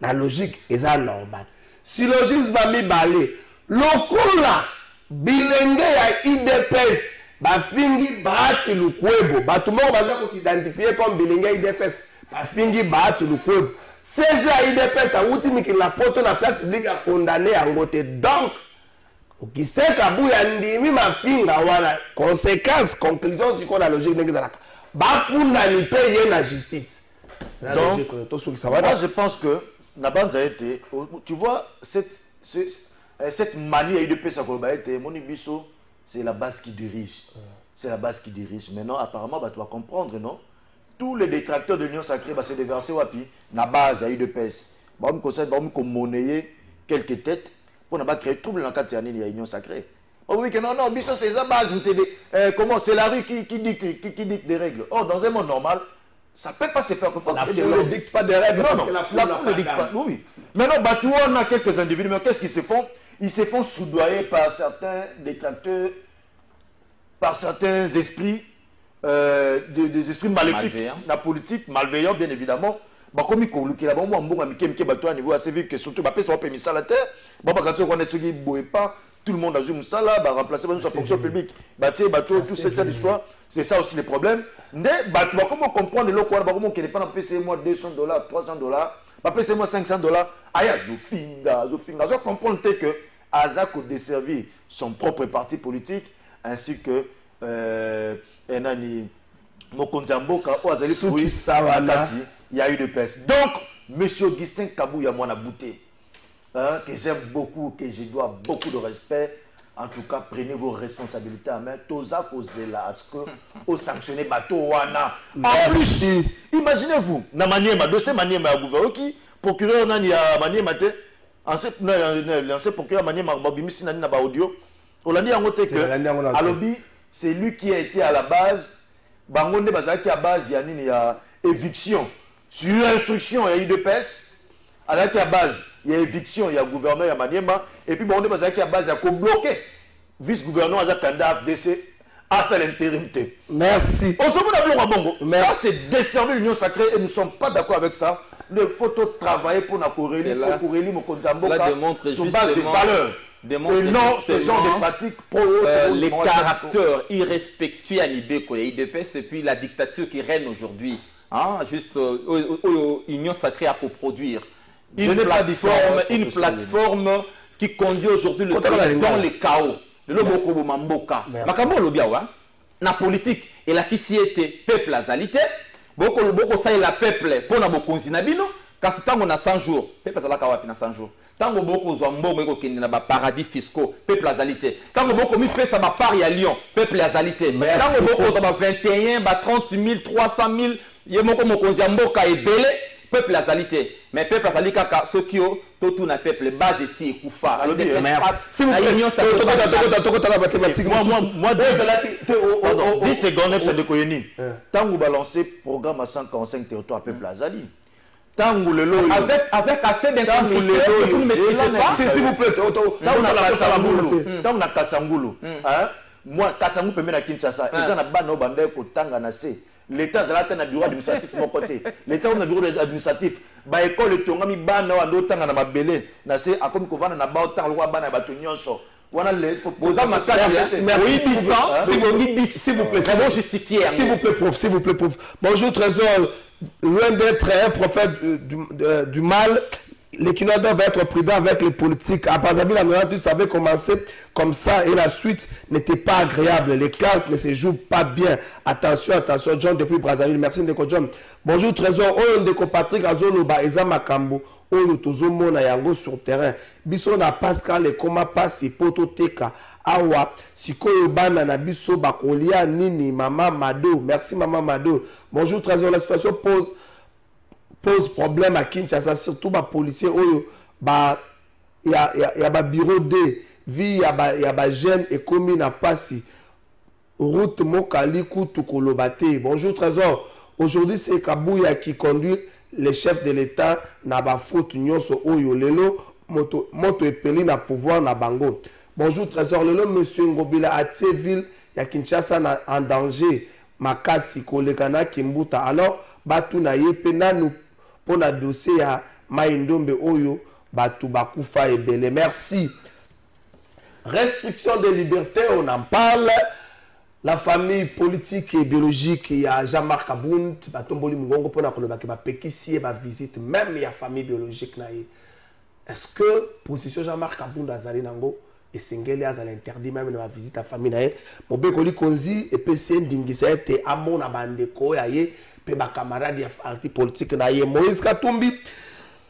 na logique eza normal si logique va mi balé lokola bilenge ya IDPS bafingi Bahati Lukwebo batu moko baza ko s'identifier comme bilenge ya IDPS bafingi Bahati Lukwebo CG ya IDPS awuti mikili na poto na place publique a condamné yango te donc Augustin Kabuya ndimi mafinga wana conséquence conclusion siko na logique ndenge ezalaka bafunda ni paye la justice. Donc, moi je pense que Nabanza a été, tu vois, cette manie de PSA Monibiso, c'est la base qui dirige. C'est la base qui dirige. Maintenant, apparemment, tu vas comprendre, non? Tous les détracteurs de l'Union Sacrée, c'est déversé wapi, na base à UDPS. Bah, on conseille, bah, on monnayer quelques têtes pour ne pas créer trouble dans le cadre de l'Union Sacrée. Oh oui, que non, c'est la base. Comment c'est la rue qui dicte des règles. Or, dans un monde normal, ça ne peut pas se faire. La foule ne dicte pas des règles. Non, la foule ne dicte pas. Oui. Maintenant, on a quelques individus, mais qu'est-ce qu'ils se font? Ils se font soudoyer par certains détracteurs, par certains esprits, des esprits maléfiques. La politique, malveillants, bien évidemment. Comme il y a un niveau assez vite que surtout, ça va mis à la terre. Tout le monde a vu ça là, remplacer sa fonction publique. Tout cette histoire, c'est ça aussi le problème. Mais comment comprendre le quoi, comment qu'il n'est pas payer moi $200, $300, pas payer moi $500. Aïe, je comprends que Azako desservir son propre parti politique ainsi que Mokonzamboka ou Azali Soui Sawanati, il y a eu de peste. Donc, monsieur Augustin Kabuya Mwana Bouté, que j'aime beaucoup, que je dois beaucoup de respect. En tout cas, prenez vos responsabilités en main. Toza Kozela, à ce que vous sanctionnez Bato Wana. En plus, imaginez-vous, na Maniema, dossier Maniema à gouvernement qui procureur nani à Maniema, l'ancien procureur Maniema, Babimisi nani na ba audio. On l'a dit en côté que Alobi, c'est lui qui a été à la base. Bangonde Bazaki à base, il y a nini ya éviction sur instruction et IDPS. À la base, il y a éviction, il y a gouverneur, il y a Maniema. Et puis, bon, on est à base, il y a bloqué. Vice-gouverneur, il y a candidat FDC à sa l'intérimité. Merci. On se fout à Bongo. Ça, c'est desservir l'Union Sacrée et nous ne sommes pas d'accord avec ça. Il faut travailler pour la Corélie, pour Corélie, cela démontre sur base des valeurs. Et non ce genre de pratiques les caractères irrespectueux à l'IBECO et IDPS et puis la dictature qui règne aujourd'hui. Hein, juste Union Sacrée à coproduire. Une plateforme qui conduit aujourd'hui le pays dans le chaos. Le Loboko Mamboka. Makambo Lobiawa. La politique, et la qui s'y était peuple azalité. Beaucoup ça est la peuple pour na bokonzinabino. Car c'est tant qu'on a 100 jours. Peuple azalaka wapi na 100 jours. Tant que beaucoup zambongo ko kende na ba paradis fiscaux. Peuple azalité. Tant que beaucoup mi pesa ba pari à Lyon. Peuple azalité. Tant que beaucoup za ba 21, ba 30 000, 300 000. Yemoko mokonzamboka ebele. Peuple azalité. Mais peuple azalité kaka sokio tout na peuple base ici et koufa. Si vous moi 10 secondes c'est de Koyeni. Tant vous balancez programme à 145 territoires peuple azali. Tant vous le lot avec assez d'intégrité. S'il vous plaît, tant on a Kasangulu. Moi Kasangulu peut mettre à Kinshasa. Ils ont na bano bande ko tanga na se. l'État a un bureau administratif de mon côté. L'État a un bureau administratif. Bah école le tongami bana wa ndota na mabele na se akomi kovana na ba otang lwa bana bato nyonso. Wana le Boza Makasi. Oui, 600. S'il vous plaît, c'est bon justifier. S'il vous plaît, prof, s'il vous plaît, prof. Bonjour Trésor, loin d'être un prophète du mal, l'équinois va être prudent avec les politiques. À Brazzaville, la Nouvelle, ça avait commencé comme ça et la suite n'était pas agréable. Les cartes ne se jouent pas bien. Attention, attention, John depuis Brazzaville. Merci Ndeko John. Bonjour Trésor, oyo Ndeko Patrick Azoloba Eza Makambo, oyo tozomona yango sur terrain. Biso na Pascal et comment passe poto teka. Awa, sikoyo bana na biso bakolia nini Maman Mado. Merci Maman Mado. Bonjour Trésor, la situation pose problème à Kinshasa, surtout les policiers. Il y a bureau D, il y a jeunes et communes à passer. Route Mokali Koutukolobate. Bonjour Trésor. Aujourd'hui, c'est Kabouya qui conduit les chefs de l'État na ba faute nyonso oyo lelo moto epeli na pouvoir na bango. Bonjour Trésor. Lelo monsieur Ngobila à Tséville, ya Kinshasa en danger. Makasi kolekana Kimbuta. Alors, batu na yepe nanu pour la dossier à Maïndombe Oyo, Batu Bakoufa et Belé. Merci. Restriction des libertés, on en parle. La famille politique et biologique, il y a Jean-Marc Abound, Batomboli Mungongo, pour la Pekissi et ma visite, même il y a famille biologique. Est-ce que position Jean-Marc Abound à Zarinango et Singeli a interdit même de ma visite à la famille? Mon bécoli Konzi et PCN Dingisa était à mon abandeko, aye. Pe ba camarade ya parti politique na ye Moïse Katumbi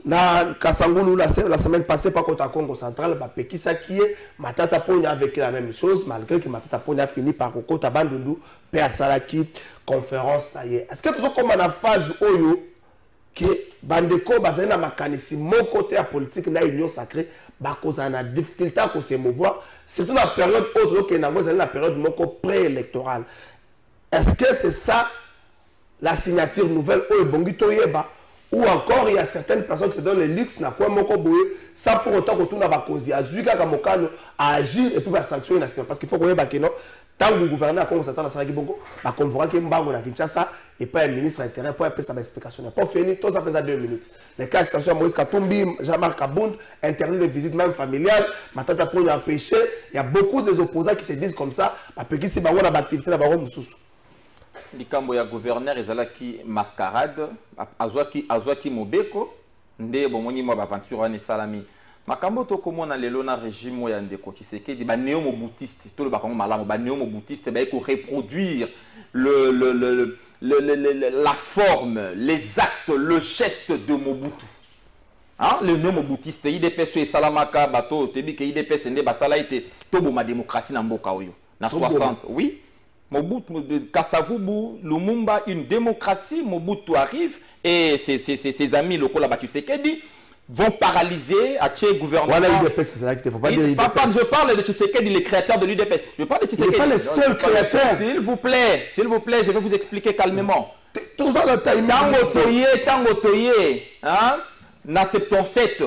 na Kasangulu la semaine passée par contre à Congo central ba pekisa qui est Matata Ponya avec la même chose malgré que Matata Ponya a fini par Kokota Bandundu pe asalaki conférence na ye. Est-ce que tout comme na phase oyo que bandeko bazali na makanisi mon côté à politique na union sacrée ba cause na difficulté à se mouvoir surtout la période autre que na la période moko préélectorale. Est-ce que c'est ça la signature nouvelle ou encore il y a certaines personnes qui se donnent le luxe na quoi moko boye ça pour autant que tout n'a pas causé azuka kamokano à agir et puis va sanctionner national parce qu'il faut qu'on que non tant que le gouverneur a commencé à s'attendre à ça qui bongo va convoquer Mbango na Kinshasa et pas un ministre intérieur pour appeler sa explication pour finir tous après 2 minutes les cas station Moïse Katumbi Jean-Marc Abound interdit les visites même familiales Matata pour empêcher il y a beaucoup des opposants qui se disent comme ça parce que si ba wana activité na ba mususu likambo ya gouverneur ezalaki mascarade azwaki mobeko nde bomoni mwa baventure wana esalami makambo tokomona lelo na régime ya Ndeko Tshisekedi ba néo-moboutiste to le bakango malamu ba néo-moboutiste ba eko reproduire la forme, les actes, le geste de Mobutu. Hein? Le néo-moboutiste IDPS et Salamaka bato tebi ke IDPS nde basala ite tobo ma démocratie na mboka oyo na 60 oui. Mobutu, Kassavubu, Lumumba, une démocratie, Mobutu arrive et ses amis locaux là-bas, Tshisekedi, vont paralyser à Tché gouvernement. Je parle de Tshisekedi, les créateurs de l'UDPS. Je parle de Tshisekedi. Il n'est pas le seul créateur. S'il vous plaît, je vais vous expliquer calmement. Tout dans le time. Tango Toye, hein, na 77.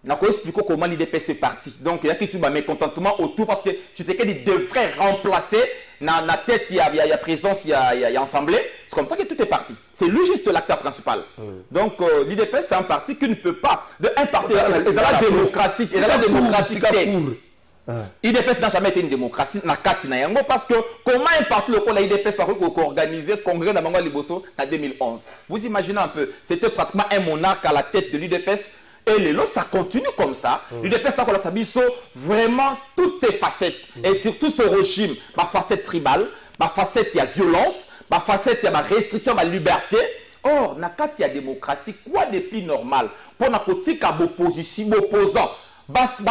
Je vais expliquer comment l'UDPS est parti. Donc, il y a tout un mécontentement autour parce que Tshisekedi devrait remplacer. Dans la tête, il y a présidence, il y a assemblée. C'est comme ça que tout est parti. C'est lui juste l'acteur principal. Donc, l'IDPS, c'est un parti qui ne peut pas. Un parti, c'est la démocratie. C'est la démocratique. L'IDPS n'a jamais été une démocratie. Parce que comment un parti local, l'IDPS, par exemple, organisé le congrès de Mango Liboso en 2011. Vous imaginez un peu, c'était pratiquement un monarque à la tête de l'IDPS. Et les lots, ça continue comme ça. L'UDPS, ça vraiment toutes ces facettes. Et surtout ce régime, ma facette tribale, ma facette, il y a violence, ma facette, il y a ma restriction, ma liberté. Or, quand il y a démocratie, quoi de plus normal pour la politique à l'opposition, opposant. Parce que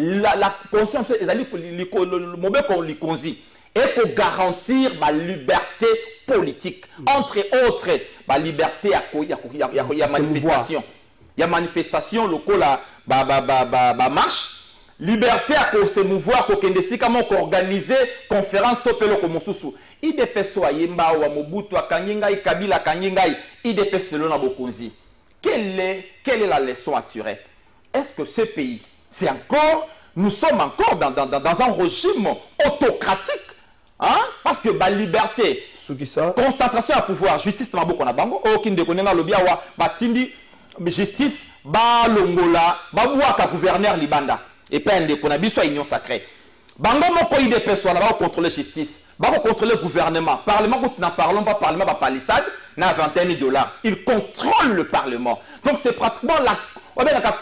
la conscience, le moment qu'on lui conduit, et pour garantir ma liberté politique. Entre autres, la liberté, il y a manifestation. Il y a manifestation, le coup là, marche. Liberté à se mouvoir, qu'on organiser conférence, topelo comme sous. IDPS wa Yemba wa Mobutu wa Kanyengai, Kabila Kanyengai, IDPS de l'on a bokonzi. Quelle est la leçon à tirer? Est-ce que ce pays, c'est encore, nous sommes encore dans un régime autocratique? Hein? parce que la liberté, concentration à pouvoir, justice na boko na bango, aucune de connaît lobby awa batindi justice ba longola ba bouaka gouverneur libanda et pas de qu'on a biso union sacrée. Bango moko ide personne va contrôler justice, va contrôler gouvernement, parlement quand n'en parlons pas parlement va palissade na $21. Il contrôle le parlement. Donc c'est pratiquement la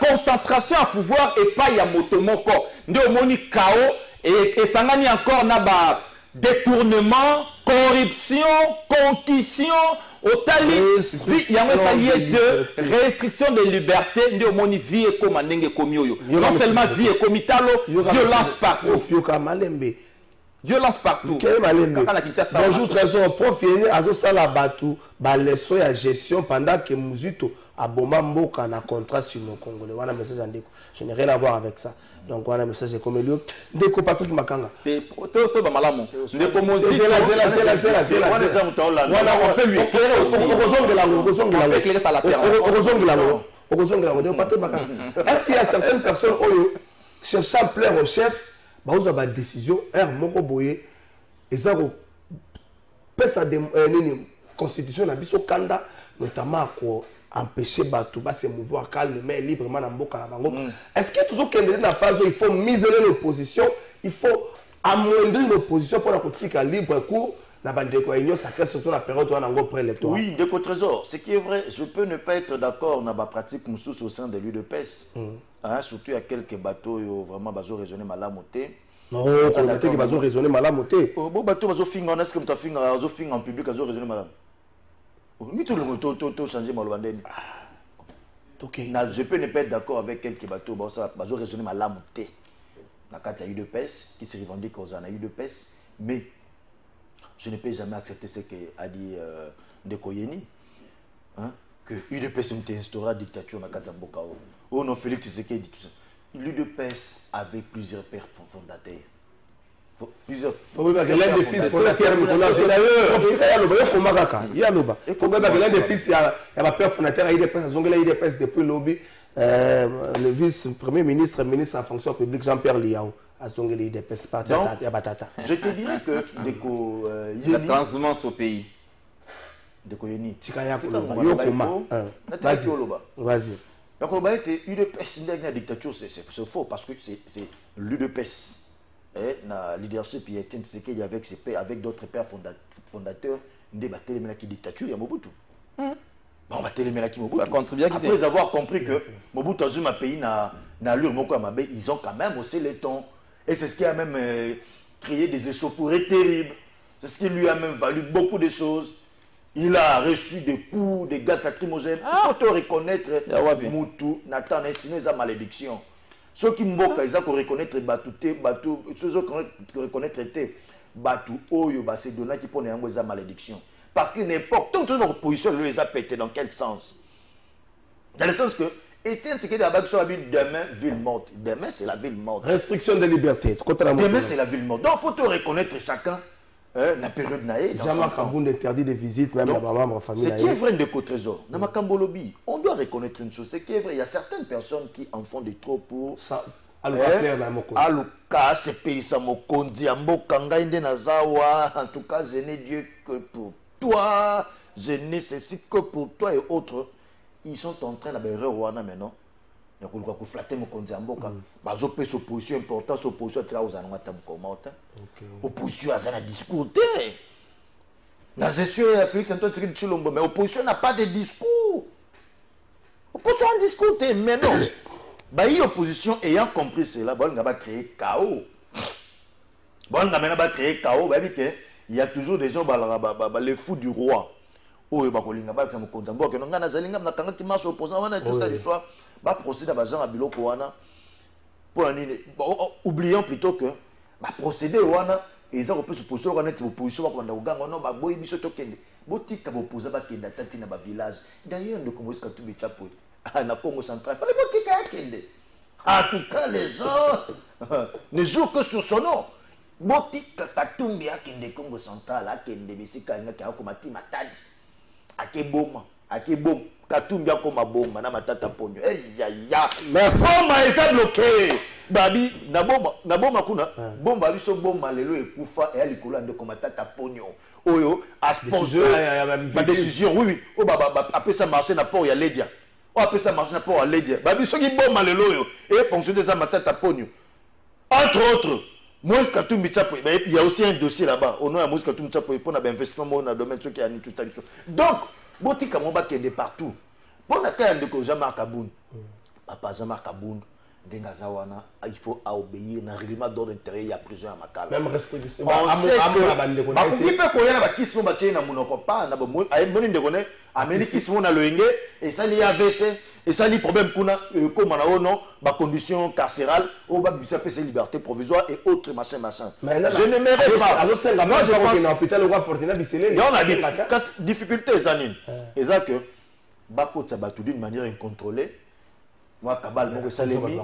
concentration à pouvoir et pas ya motomoko. Nde moni chaos et sangani encore na ba détournement, corruption, concussion, otali, il y a de restriction de liberté, de vie et comme non seulement vie et comme violence partout. Violence partout. Bonjour Trésor, prof, azo sala batu, ba leçon ya gestion pendant que Muzito a bomba mboka na contrat sur nos Congolais. Voilà message en déco. Je n'ai rien à voir avec ça. Donc voilà message comme Elio. Déco Patrick Makanga. To ba malamu. Ndeko Mozito. Zela. Voilà, on peut lui éclairer aussi. On peut éclairer ça à la terre. Est-ce qu'il y a certaines personnes qui cherchent plaire au chef? Vous avez une décision, moko boye, et ça pesa de constitution na biso kanda, notamment pour empêcher Batou de se mouvoir calmement et librement dans mboka na bango. Est-ce que toujours qu'il y a une phase où il faut miser l'opposition, il faut amoindrir l'opposition pour la politique libre cours na bande de union sacrée surtout la période où on a pré-électoral. Oui, Déco Trésor, ce qui est vrai, je peux ne pas être d'accord dans la pratique moussous au sein de l'UDPS. Surtout il y a quelques bateaux qui ont vraiment raisonné malamoté. Non, c'est le bateau qui va raisonner malamoté. Bon bateau va finir en est-ce que tu as fini en public à raisonner malade. Ni tout le monde tout changer malwandé. OK. Je peux ne pas être d'accord avec quelques bateaux va raisonner malamoté. La carte il y a UDPS qui se revendique aux ana UDPS, mais je ne peux jamais accepter ce qu'a dit Ndeko Yeni, que l'UDPS instaura la dictature dans la Kazamboka. Oh non, Félix Tshisekedi dit tout ça. L'UDPS avait plusieurs pères fondateurs. Plusieurs. L'un des fils fondateurs, l'un des fils, il y a un père fondateur, il y a l'UDPS depuis l'OBI, le vice-premier ministre, ministre en fonction publique, Jean-Pierre Liao. Je te dirais que Ndeko Yeni. La transhumance au pays. Ndeko Yeni. Vas-y. Donc, on va être l'UDPS, la dictature, c'est faux parce que c'est l'UDPS. Le leadership, il y a avec d'autres pères fondateurs, qui dictature, il y a Mobutu. On va téléméla qui Mobutu. Après avoir compris que Mobutu a un pays n'a l'ur, ils ont quand même haussé les tons. Et c'est ce qui a même créé des échauffourées terribles. C'est ce qui lui a même valu beaucoup de choses. Il a reçu des coups, des gaz lacrymogènes. Il faut te reconnaître Moutou, Nathan, sinon ils ont malédiction. Ceux qui m'boka, ils ont reconnaître Batou, ceux qui reconnaître Batou, Oyo, c'est Dona qui pone une malédiction. Parce que n'importe toute opposition, lui, les a pété. Dans quel sens? Dans le sens que Etienne Tshisekedi a demain, ville morte. Demain, c'est la ville morte. Restriction de liberté. Demain, c'est la ville morte. Donc, il faut te reconnaître chacun. La période naïe. Jean-Marc Kaboun interdit des visites, même à ma maman, famille. Ce qui est vrai de Trésor, dans ma Kambolobi, on doit reconnaître une chose. Ce qui est vrai, il y a certaines personnes qui en font de trop pour. Ça, Aluka, c'est pays Samokondi, Ambokanga, Nazawa. En tout cas, je n'ai Dieu que pour toi. Je n'ai ceci que pour toi et autres. Ils sont en train de faire Rwanda maintenant. Donc, on doit flatter mon compte en boca. Parce que l'opposition est importante, l'opposition est aux années l'opposition a un discours. La gestion de Félix Antoine Tshisekedi Tshilombo, mais l'opposition n'a pas de discours. L'opposition a un discours, mais non. L'opposition ayant compris cela, on va créer chaos. Il y a toujours des gens, les fous du roi. Oh, bakolinga ba ça mokonza mboka nonga nazalinga na kanga ki marche opposant wana tout ça du soir ba procéder ba gens à biloko wana pour nini oublions plutôt que ba procéder wana et ils ont repris opposition wana ti opposition ba konda uganga non ba boyi biso tokende botika ba opposer ba kenda tati na ba village d'ailleurs de Congo ska tubi chapo na Congo central fallait botika kende en tout cas les gens ne jouent que sur son nom botika katumbi akende Congo central akende bisika nga ka komati matadi Akeboma, aki bon Katumbi comme bomba na matata ponyo ya bomba eza bloqué babi na bomba kuna bomba biso bomba lelo ekufa et alikolo ndeko matata ponyo oyo a sponsor ba décision oui o ba appeler ça marché na port ya Ledia o appeler ça marché na port ya Ledia babi soki bomba lelo oyo et fonctionner ça matata ponyo entre autres Moïse Katumbi Tchapo, il y a aussi un dossier là-bas au nom de Moïse Katumbi Tchapo pour l'investissement dans le domaine qui a tout ça. Donc Botika Moba qui est de partout. Pour la cas de Jean-Marc Aboun, papa Jean-Marc Aboun, Dengazawana, il faut obéir à un règlement d'ordre intérieur, il y a plusieurs Makala. Même restriction. On sait que qui peut connaître la question bâtie na monoko pas na bon ay moni de connaître Amérique qui sont na loenge et ça li AVC et ça li problème kuna comme na ono ba condition carcérale ou ba bisa PC liberté provisoire et autres machin. Je n'aimerais pas. Alors c'est là moi je pense que dans l'hôpital roi Fortuna Biselé. Il y en a des difficultés zanine. Et ça que bako tsabatu d'une manière incontrôlée. Moi kabal moko salemi.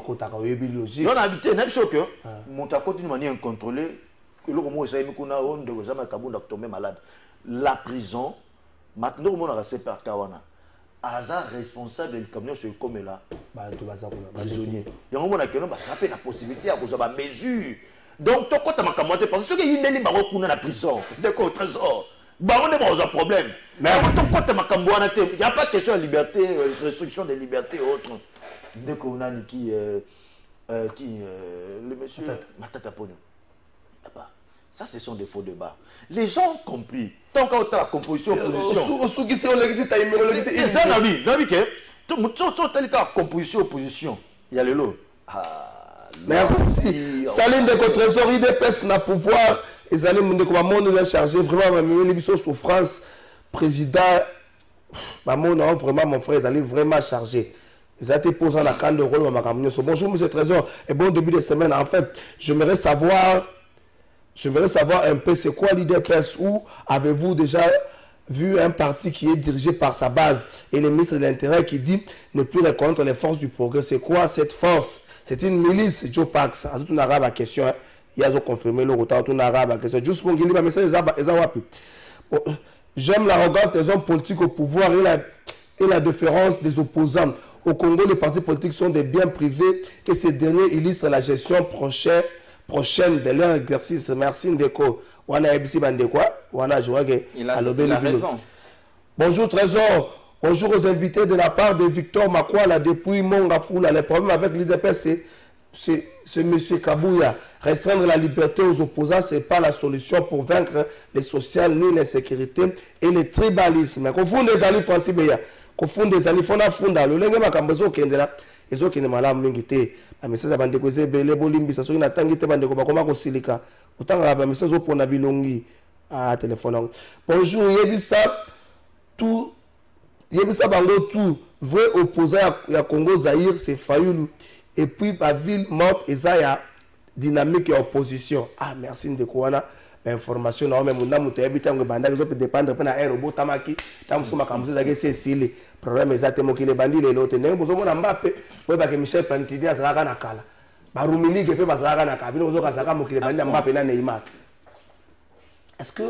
Logique. On a habité n'a que montako d'une manière incontrôlée. Le moment ça kuna on de jamais kabunda tomber malade. La prison maintenant on a resté par kawana. Hasard responsable du camion sur comme là. Prisonnier. Il y a un moment où on a la possibilité à cause de mesure. Donc toi quand tu as commenté parce que il y a des gens qui sont la prison, des trésor. Baron de un problème. Mais quand tu as il n'y a pas de question de liberté, restriction de liberté ou autre. Dès qu'on a qui le monsieur Matata Pogno. Ça, ce sont des faux débats. Les gens ont compris. Tant qu'on a la composition, opposition. Composition, opposition. Il y a le lot. Merci. Saline de Trésor, IDPS n'a pouvoir. Et Saline Monde a chargé vraiment ma souffrance. Président, vraiment mon frère, ils allaient vraiment charger. Ils ont été posés la canne de rôle. Bonjour, monsieur Trésor. Et bon début de semaine. En fait, j'aimerais savoir un peu c'est quoi l'IDPS ou avez-vous déjà vu un parti qui est dirigé par sa base et le ministre de l'Intérieur qui dit ne plus reconnaître les forces du progrès. C'est quoi cette force? C'est une milice, Joe Pax. À tout un arabe à question. Il y a confirmé le retard, tout un arabe à question. Juste pour qu'il y ait un message, j'aime l'arrogance des hommes politiques au pouvoir et la déférence des opposants. Au Congo, les partis politiques sont des biens privés et ces derniers illustrent la gestion prochaine de leur exercice. Merci Ndeko. Il a raison. Bonjour Trésor. Bonjour aux invités de la part de Victor Makwala depuis Mongafoula. Le problème avec l'IDPS, c'est M. Kabouya. Restreindre la liberté aux opposants, ce n'est pas la solution pour vaincre les sociales, ni les sécurités et le tribalisme. Confondez les alliés Francis Beya. Confondez les alliés Funda. Le lengue makambezo kendela. Ezo kene malamu mingi te. A message bandeko zebele bolimbi sa soki na tangi te bandeko bakoma ko silika. Otanga ba message opona bilongi à téléphone. Bonjour Yebisa tout Yebisa bango tout vrai opposant à Congo Zaïre c'est Fayoulou et puis la ville morte Ezaya dynamique et opposition. Ah merci Ndekwana. Information na même na muto yebita ngo bandaki zo peut dépendre na aéro tamaki tamusuma kambuza dake c'est sile. Problème exactement qui les bandits les lots tenez bozo mona Mbappé we ba ke Michel Platini azaka na kala barumili ke pe bazaka na kabino bozo kazaka mokile bandits Mbappé na Neymar. Est-ce que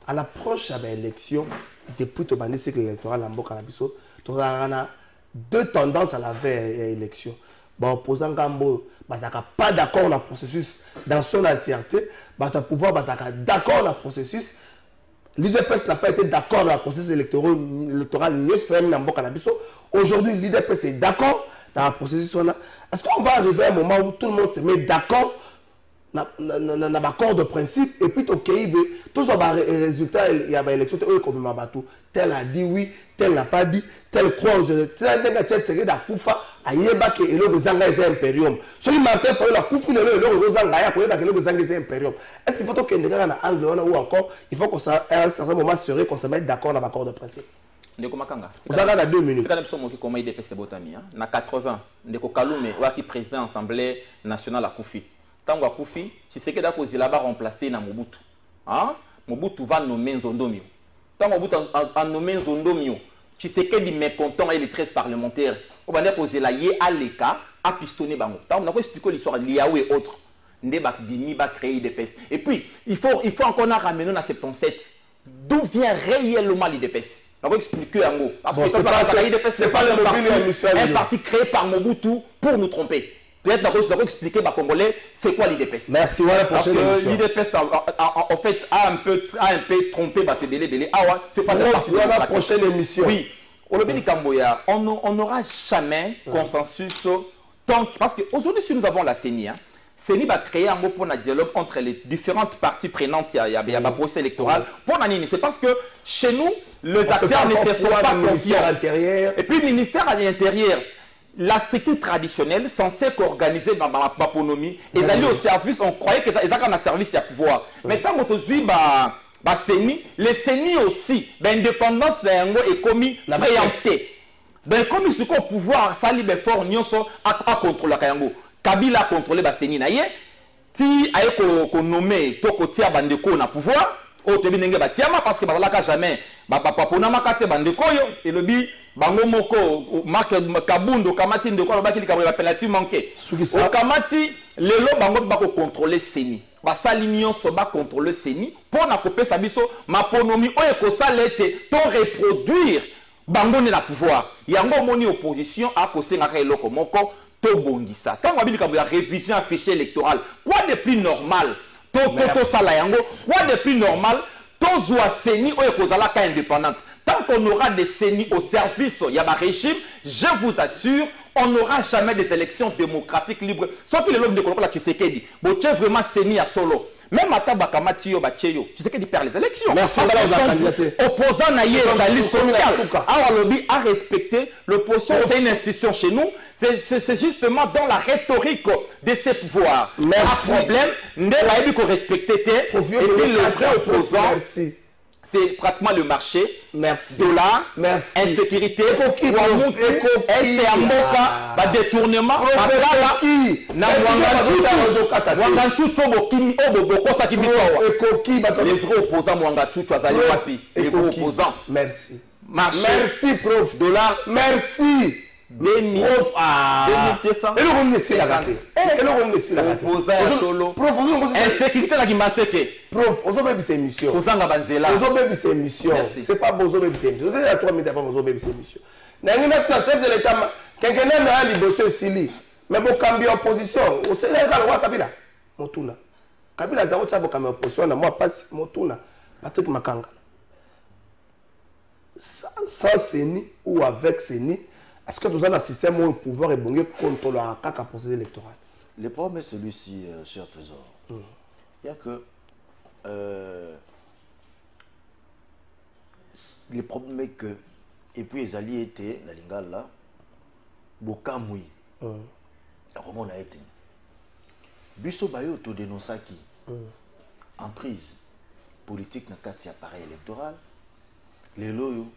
à l'approche de l'élection depuis le bandit cycle électoral en Mboka Biso tu as deux tendances à la veille élection. Bon opposant Gambo bazaka pas d'accord dans le processus dans son entièreté, bah tu pouvoir bazaka d'accord dans le processus. L'IDPS n'a pas été d'accord dans le processus électoral nécessairement dans Mboka Biso. Aujourd'hui, l'IDPS est d'accord dans le processus. Est-ce qu'on va arriver à un moment où tout le monde se met d'accord dans l'accord de principe et puis au KIB, tout ça va résultat, il y a une élection, tel a dit oui, tel n'a pas dit, tel croit tel n'a pas dit, ayebake eloko zanga eza imperium soki Martin Fayulu akufi lelo eloko zanga ya koyebaka eloko zanga eza imperium. Est-ce qu'il faut tokende kaka na angle wana ou encore il faut qu'on à un certain moment serait qu'on se mette d'accord dans l'accord de principe? Ndeko Makanga ozanga na 2 minutes c'est quand même comment il fait botami na 80 Ndeko Kalume waki président assemblée nationale akufi tango akufi Tshisekedi akozila ba remplacer na Mobutu Mobutu va nommer Nzondomio tango Mobutu a nommé Nzondomio Tshisekedi mécontent et les 13 parlementaires on va dire poser la yé à l'éca à pistonner bango. On a expliqué l'histoire de l'IAO et autres. Ndebak dimi ba créer des pestes. Et puis il faut encore ramener à 77. D'où vient réellement l'IDPS? On va expliquer en gros. Parce Bon, que c'est pas le mobile un parti créé par Mobutu pour nous tromper. Peut-être qu'on va expliquer aux Congolais c'est quoi l'IDPS. Merci, voilà la parce prochaine que émission. l'IDPS en fait a un peu trompé Batebele. Ah ouais, c'est pas la prochaine émission. Oui. Au Lobby Kamboya, on n'aura jamais consensus tant parce qu'aujourd'hui si nous avons la CENI, CENI va créer un gros point de dialogue entre les différentes parties prenantes. Il y a un procès électoral. Pour Nanini, c'est parce que chez nous, les acteurs ne se font pas confiance. Et puis, le ministère à l'intérieur, la structure traditionnelle censée organiser ma paponomie, ils allaient au service, on croyait qu'ils étaient un service à pouvoir. Mais tant que tu as CENI, les CENI aussi, l'indépendance d'un est commis préemptée. Donc, comme ils sont au pouvoir, ça libère fort, à contrôler la Kayango. Kabila contrôlé ba CENI na ye ti aye ko nommer to ko tia bandeko na pouvoir o te binenge ba tiama parce que ba la ka jamais ba pona makate bandeko yo et le bi bango moko Marc Kabundo kamati ndeko ba ki ba penalty manqué o kamati lelo bango ba ko contrôler CENI ba salinion so ba contrôler CENI pour na kopesa biso maponomi o ko salete to reproduire bango ne la pouvoir yango moni opposition a ko senga ka eloko moko Tobongisa. Quand on a dit qu'il y a révision à fichier électoral, quoi de plus normal? Quoi de plus normal? Tozoa CENI ou Ekozalaka indépendante. Tant qu'on aura des CENI au service, il y a un régime, je vous assure, on n'aura jamais des élections démocratiques libres. Sauf que le lobby de Koloko la Tshisekedi, bon, tu es vraiment CENI à solo. Même à Tabakamati yo Bacheyo, Tshisekedi perd les élections. Merci. Opposant Naye Zali social. Alors lobby a respecté l'opposition, c'est une institution chez nous. C'est justement dans la rhétorique de ces pouvoirs. Merci. Un problème, n'est pas qu'on respectait. Et puis le vrai opposant. Merci. C'est pratiquement le marché. Merci. Dollar, merci. Insécurité, détournement, les vrais opposants, les vrais opposants. Merci. Marché. Merci, prof. Dollar. Merci. 2200. Et le remercie la gâte. Et le remercie la gâte. Solo. Insécurité la Gimateke. Prof, on a cette émission. On a Banzela. On a cette émission. C'est pas bon, on a cette émission. Il y a 3 minutes avant, on a cette émission. Le chef de l'État, quelqu'un n'a pas bossé Sili. Mais bon, quand il y a opposition, on sait le roi Kabila. Motuna. Kabila Zao Tchabo comme opposition, moi passe Motuna. Patrick Makanga. Sans CENI ou avec CENI, est-ce que nous avons un système où le pouvoir est bon contre le processus électoral? Le problème est celui-ci, cher Trésor. Il y a que le problème est que, et puis les alliés étaient, la Lingala, Bokamui, comment on a été. Bisso Bayo to dénonçaki, en prise politique dans le cadre appareil électoral, les loyaux.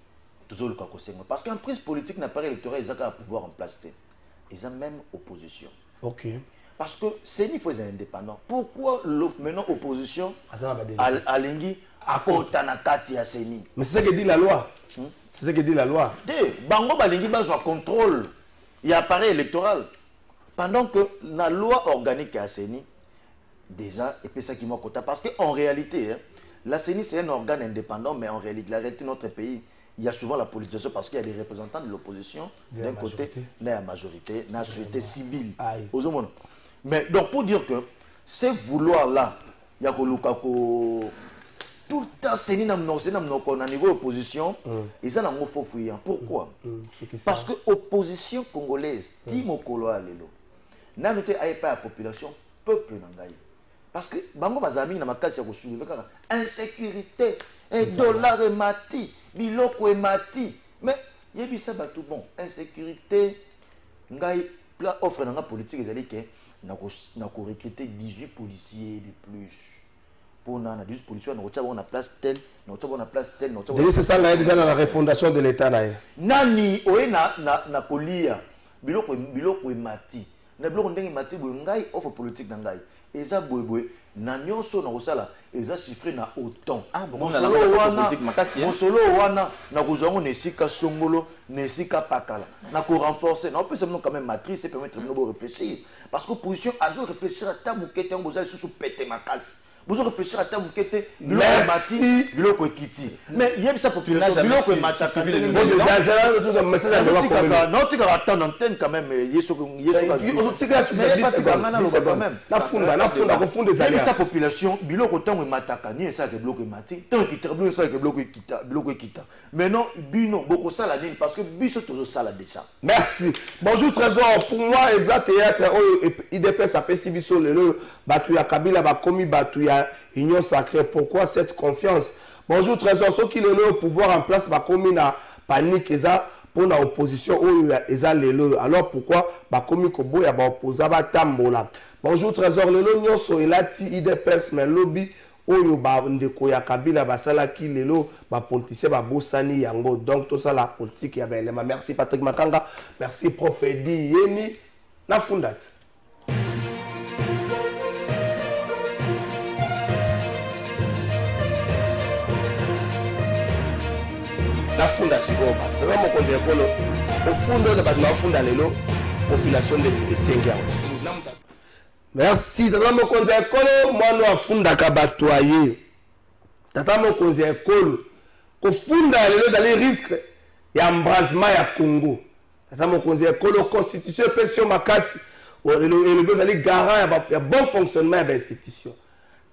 Parce qu'en prise politique, l'appareil électoral, ils ont un pouvoir en place. Ils ont même opposition. Ok. Parce que CENI faut être indépendant. Pourquoi maintenant opposition à Lingui à Kotanakati à CENI? Mais c'est ce que dit la loi. C'est ce que dit la loi. Bango Balingi besoin contrôle. Il y a appareil électoral. Pendant que la loi organique à CENI, déjà, et puis ça qui m'a côté. Parce qu'en réalité, la CENI c'est un organe indépendant, mais en réalité, notre pays. Il y a souvent la politisation parce qu'il y a des représentants de l'opposition d'un côté, la majorité, la société civile. Mais donc pour dire que ces vouloirs-là, il y a tout le temps, c'est un niveau opposition, ils ont un mot faux fouillant. Pourquoi? Parce que l'opposition congolaise, Timo Koloalelo, n'a noté pas la population, peuple n'engaille. Parce que Bango Bazami n'a pas soulevé insécurité, et dollar et mati. Biloko et mati. Mais il y a eu ça, tout bon. Insécurité. La offre dans la politique, ils ont recruté 18 policiers de plus. Pour 18 policiers, on a place telle, on a place telle. C'est ça, déjà dans la refondation de l'État. Nani, oe na kolia. Biloko et mati. Na biloko ndenge mati, ngai offre politique nangai. Et ça, na nyonso na kosala eza chiffré na autant mosolo wana na kozango nesika songolo nesika pakala na ko renforcer na peut quand même matrice et permettre de réfléchir parce que position azo réfléchir à ta bouquet en bozali sous pété makasi Vous réfléchir à ta bouquette, merci, biloko ekiti. Mais il y a sa population, biloko emataka. Non, tu vas attendre antenne quand même. Sa population, biloko tango emataka, ni esa ke biloko emati. Tango ekita, biloko esa ke biloko ekita. Mais non, bino, beaucoup ça la ligne parce que biso toujours ça là déjà. Merci. Bonjour Trésor. Pour moi, Eza Théâtre, IDPS a fait si biso le Batouya Kabila, Bakomi Batouya Union Sacrée. Pourquoi cette confiance? Bonjour Trésor. Ceux qui le pouvoir en place, Bakomi na panique Eza pour la opposition. Eza le. Alors pourquoi Bakomi Kobo ya ba opposa ba tambola? Bonjour Trésor. Le nyonso elati IDPS mais lobby. Oyo ba ndeko ya Kabila basala ki lelo ba politicien ba bosani yango. Donc tout ça la politique ya belema. Merci Patrick Makanga, merci Prof Edi Yeni na fundat. La funda sikoba. Tama mo konje kolo. Au fundo de ba na funda lelo population de Sengia. Merci. Tata mokonzi ekolo mwana afundaka bato aye. Tata mokonzi ekolo kofunda lelo ezali risque ya embrasement ya Congo. Tata mokonzi ekolo constitution pesio makasi lelo ezali garant ya bon fonctionnement ya institution.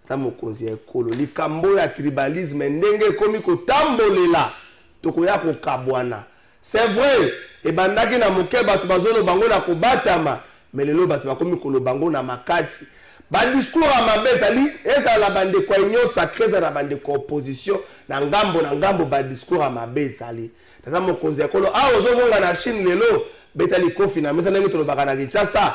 Tata mokonzi ekolo likambo ya tribalisme ndenge ekomi kotambolela tokoya kokabwana. C'est vrai ebandaki na moke bato bazolo bango na kobatama. Mais le loba tu vas comme kolobango na makasi ba discours à mabe ezali ezala bande kwa union sacrée za bande kwa opposition na ngambo ba discours à mabe ezali tata mokonzi ekolo ozozonga na Chine lelo betali kofi na mesa ndenge tolobaka na Kinshasa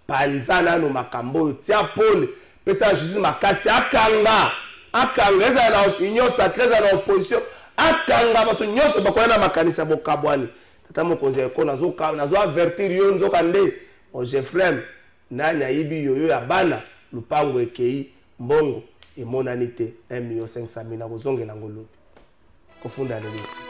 panzana no makambo tia pole pesa justice makasi akanga ezala na union sacrée za na opposition akanga bato nyonso bakoya na makanisa bokabwani tata mokonzi ekolo nazo avertir yo nzoka nde Ojefrem nani aibi yoyo ya bana lupango ekei mbongo emonani te 1,5 million na kozongela ngolobi kofunda lelisi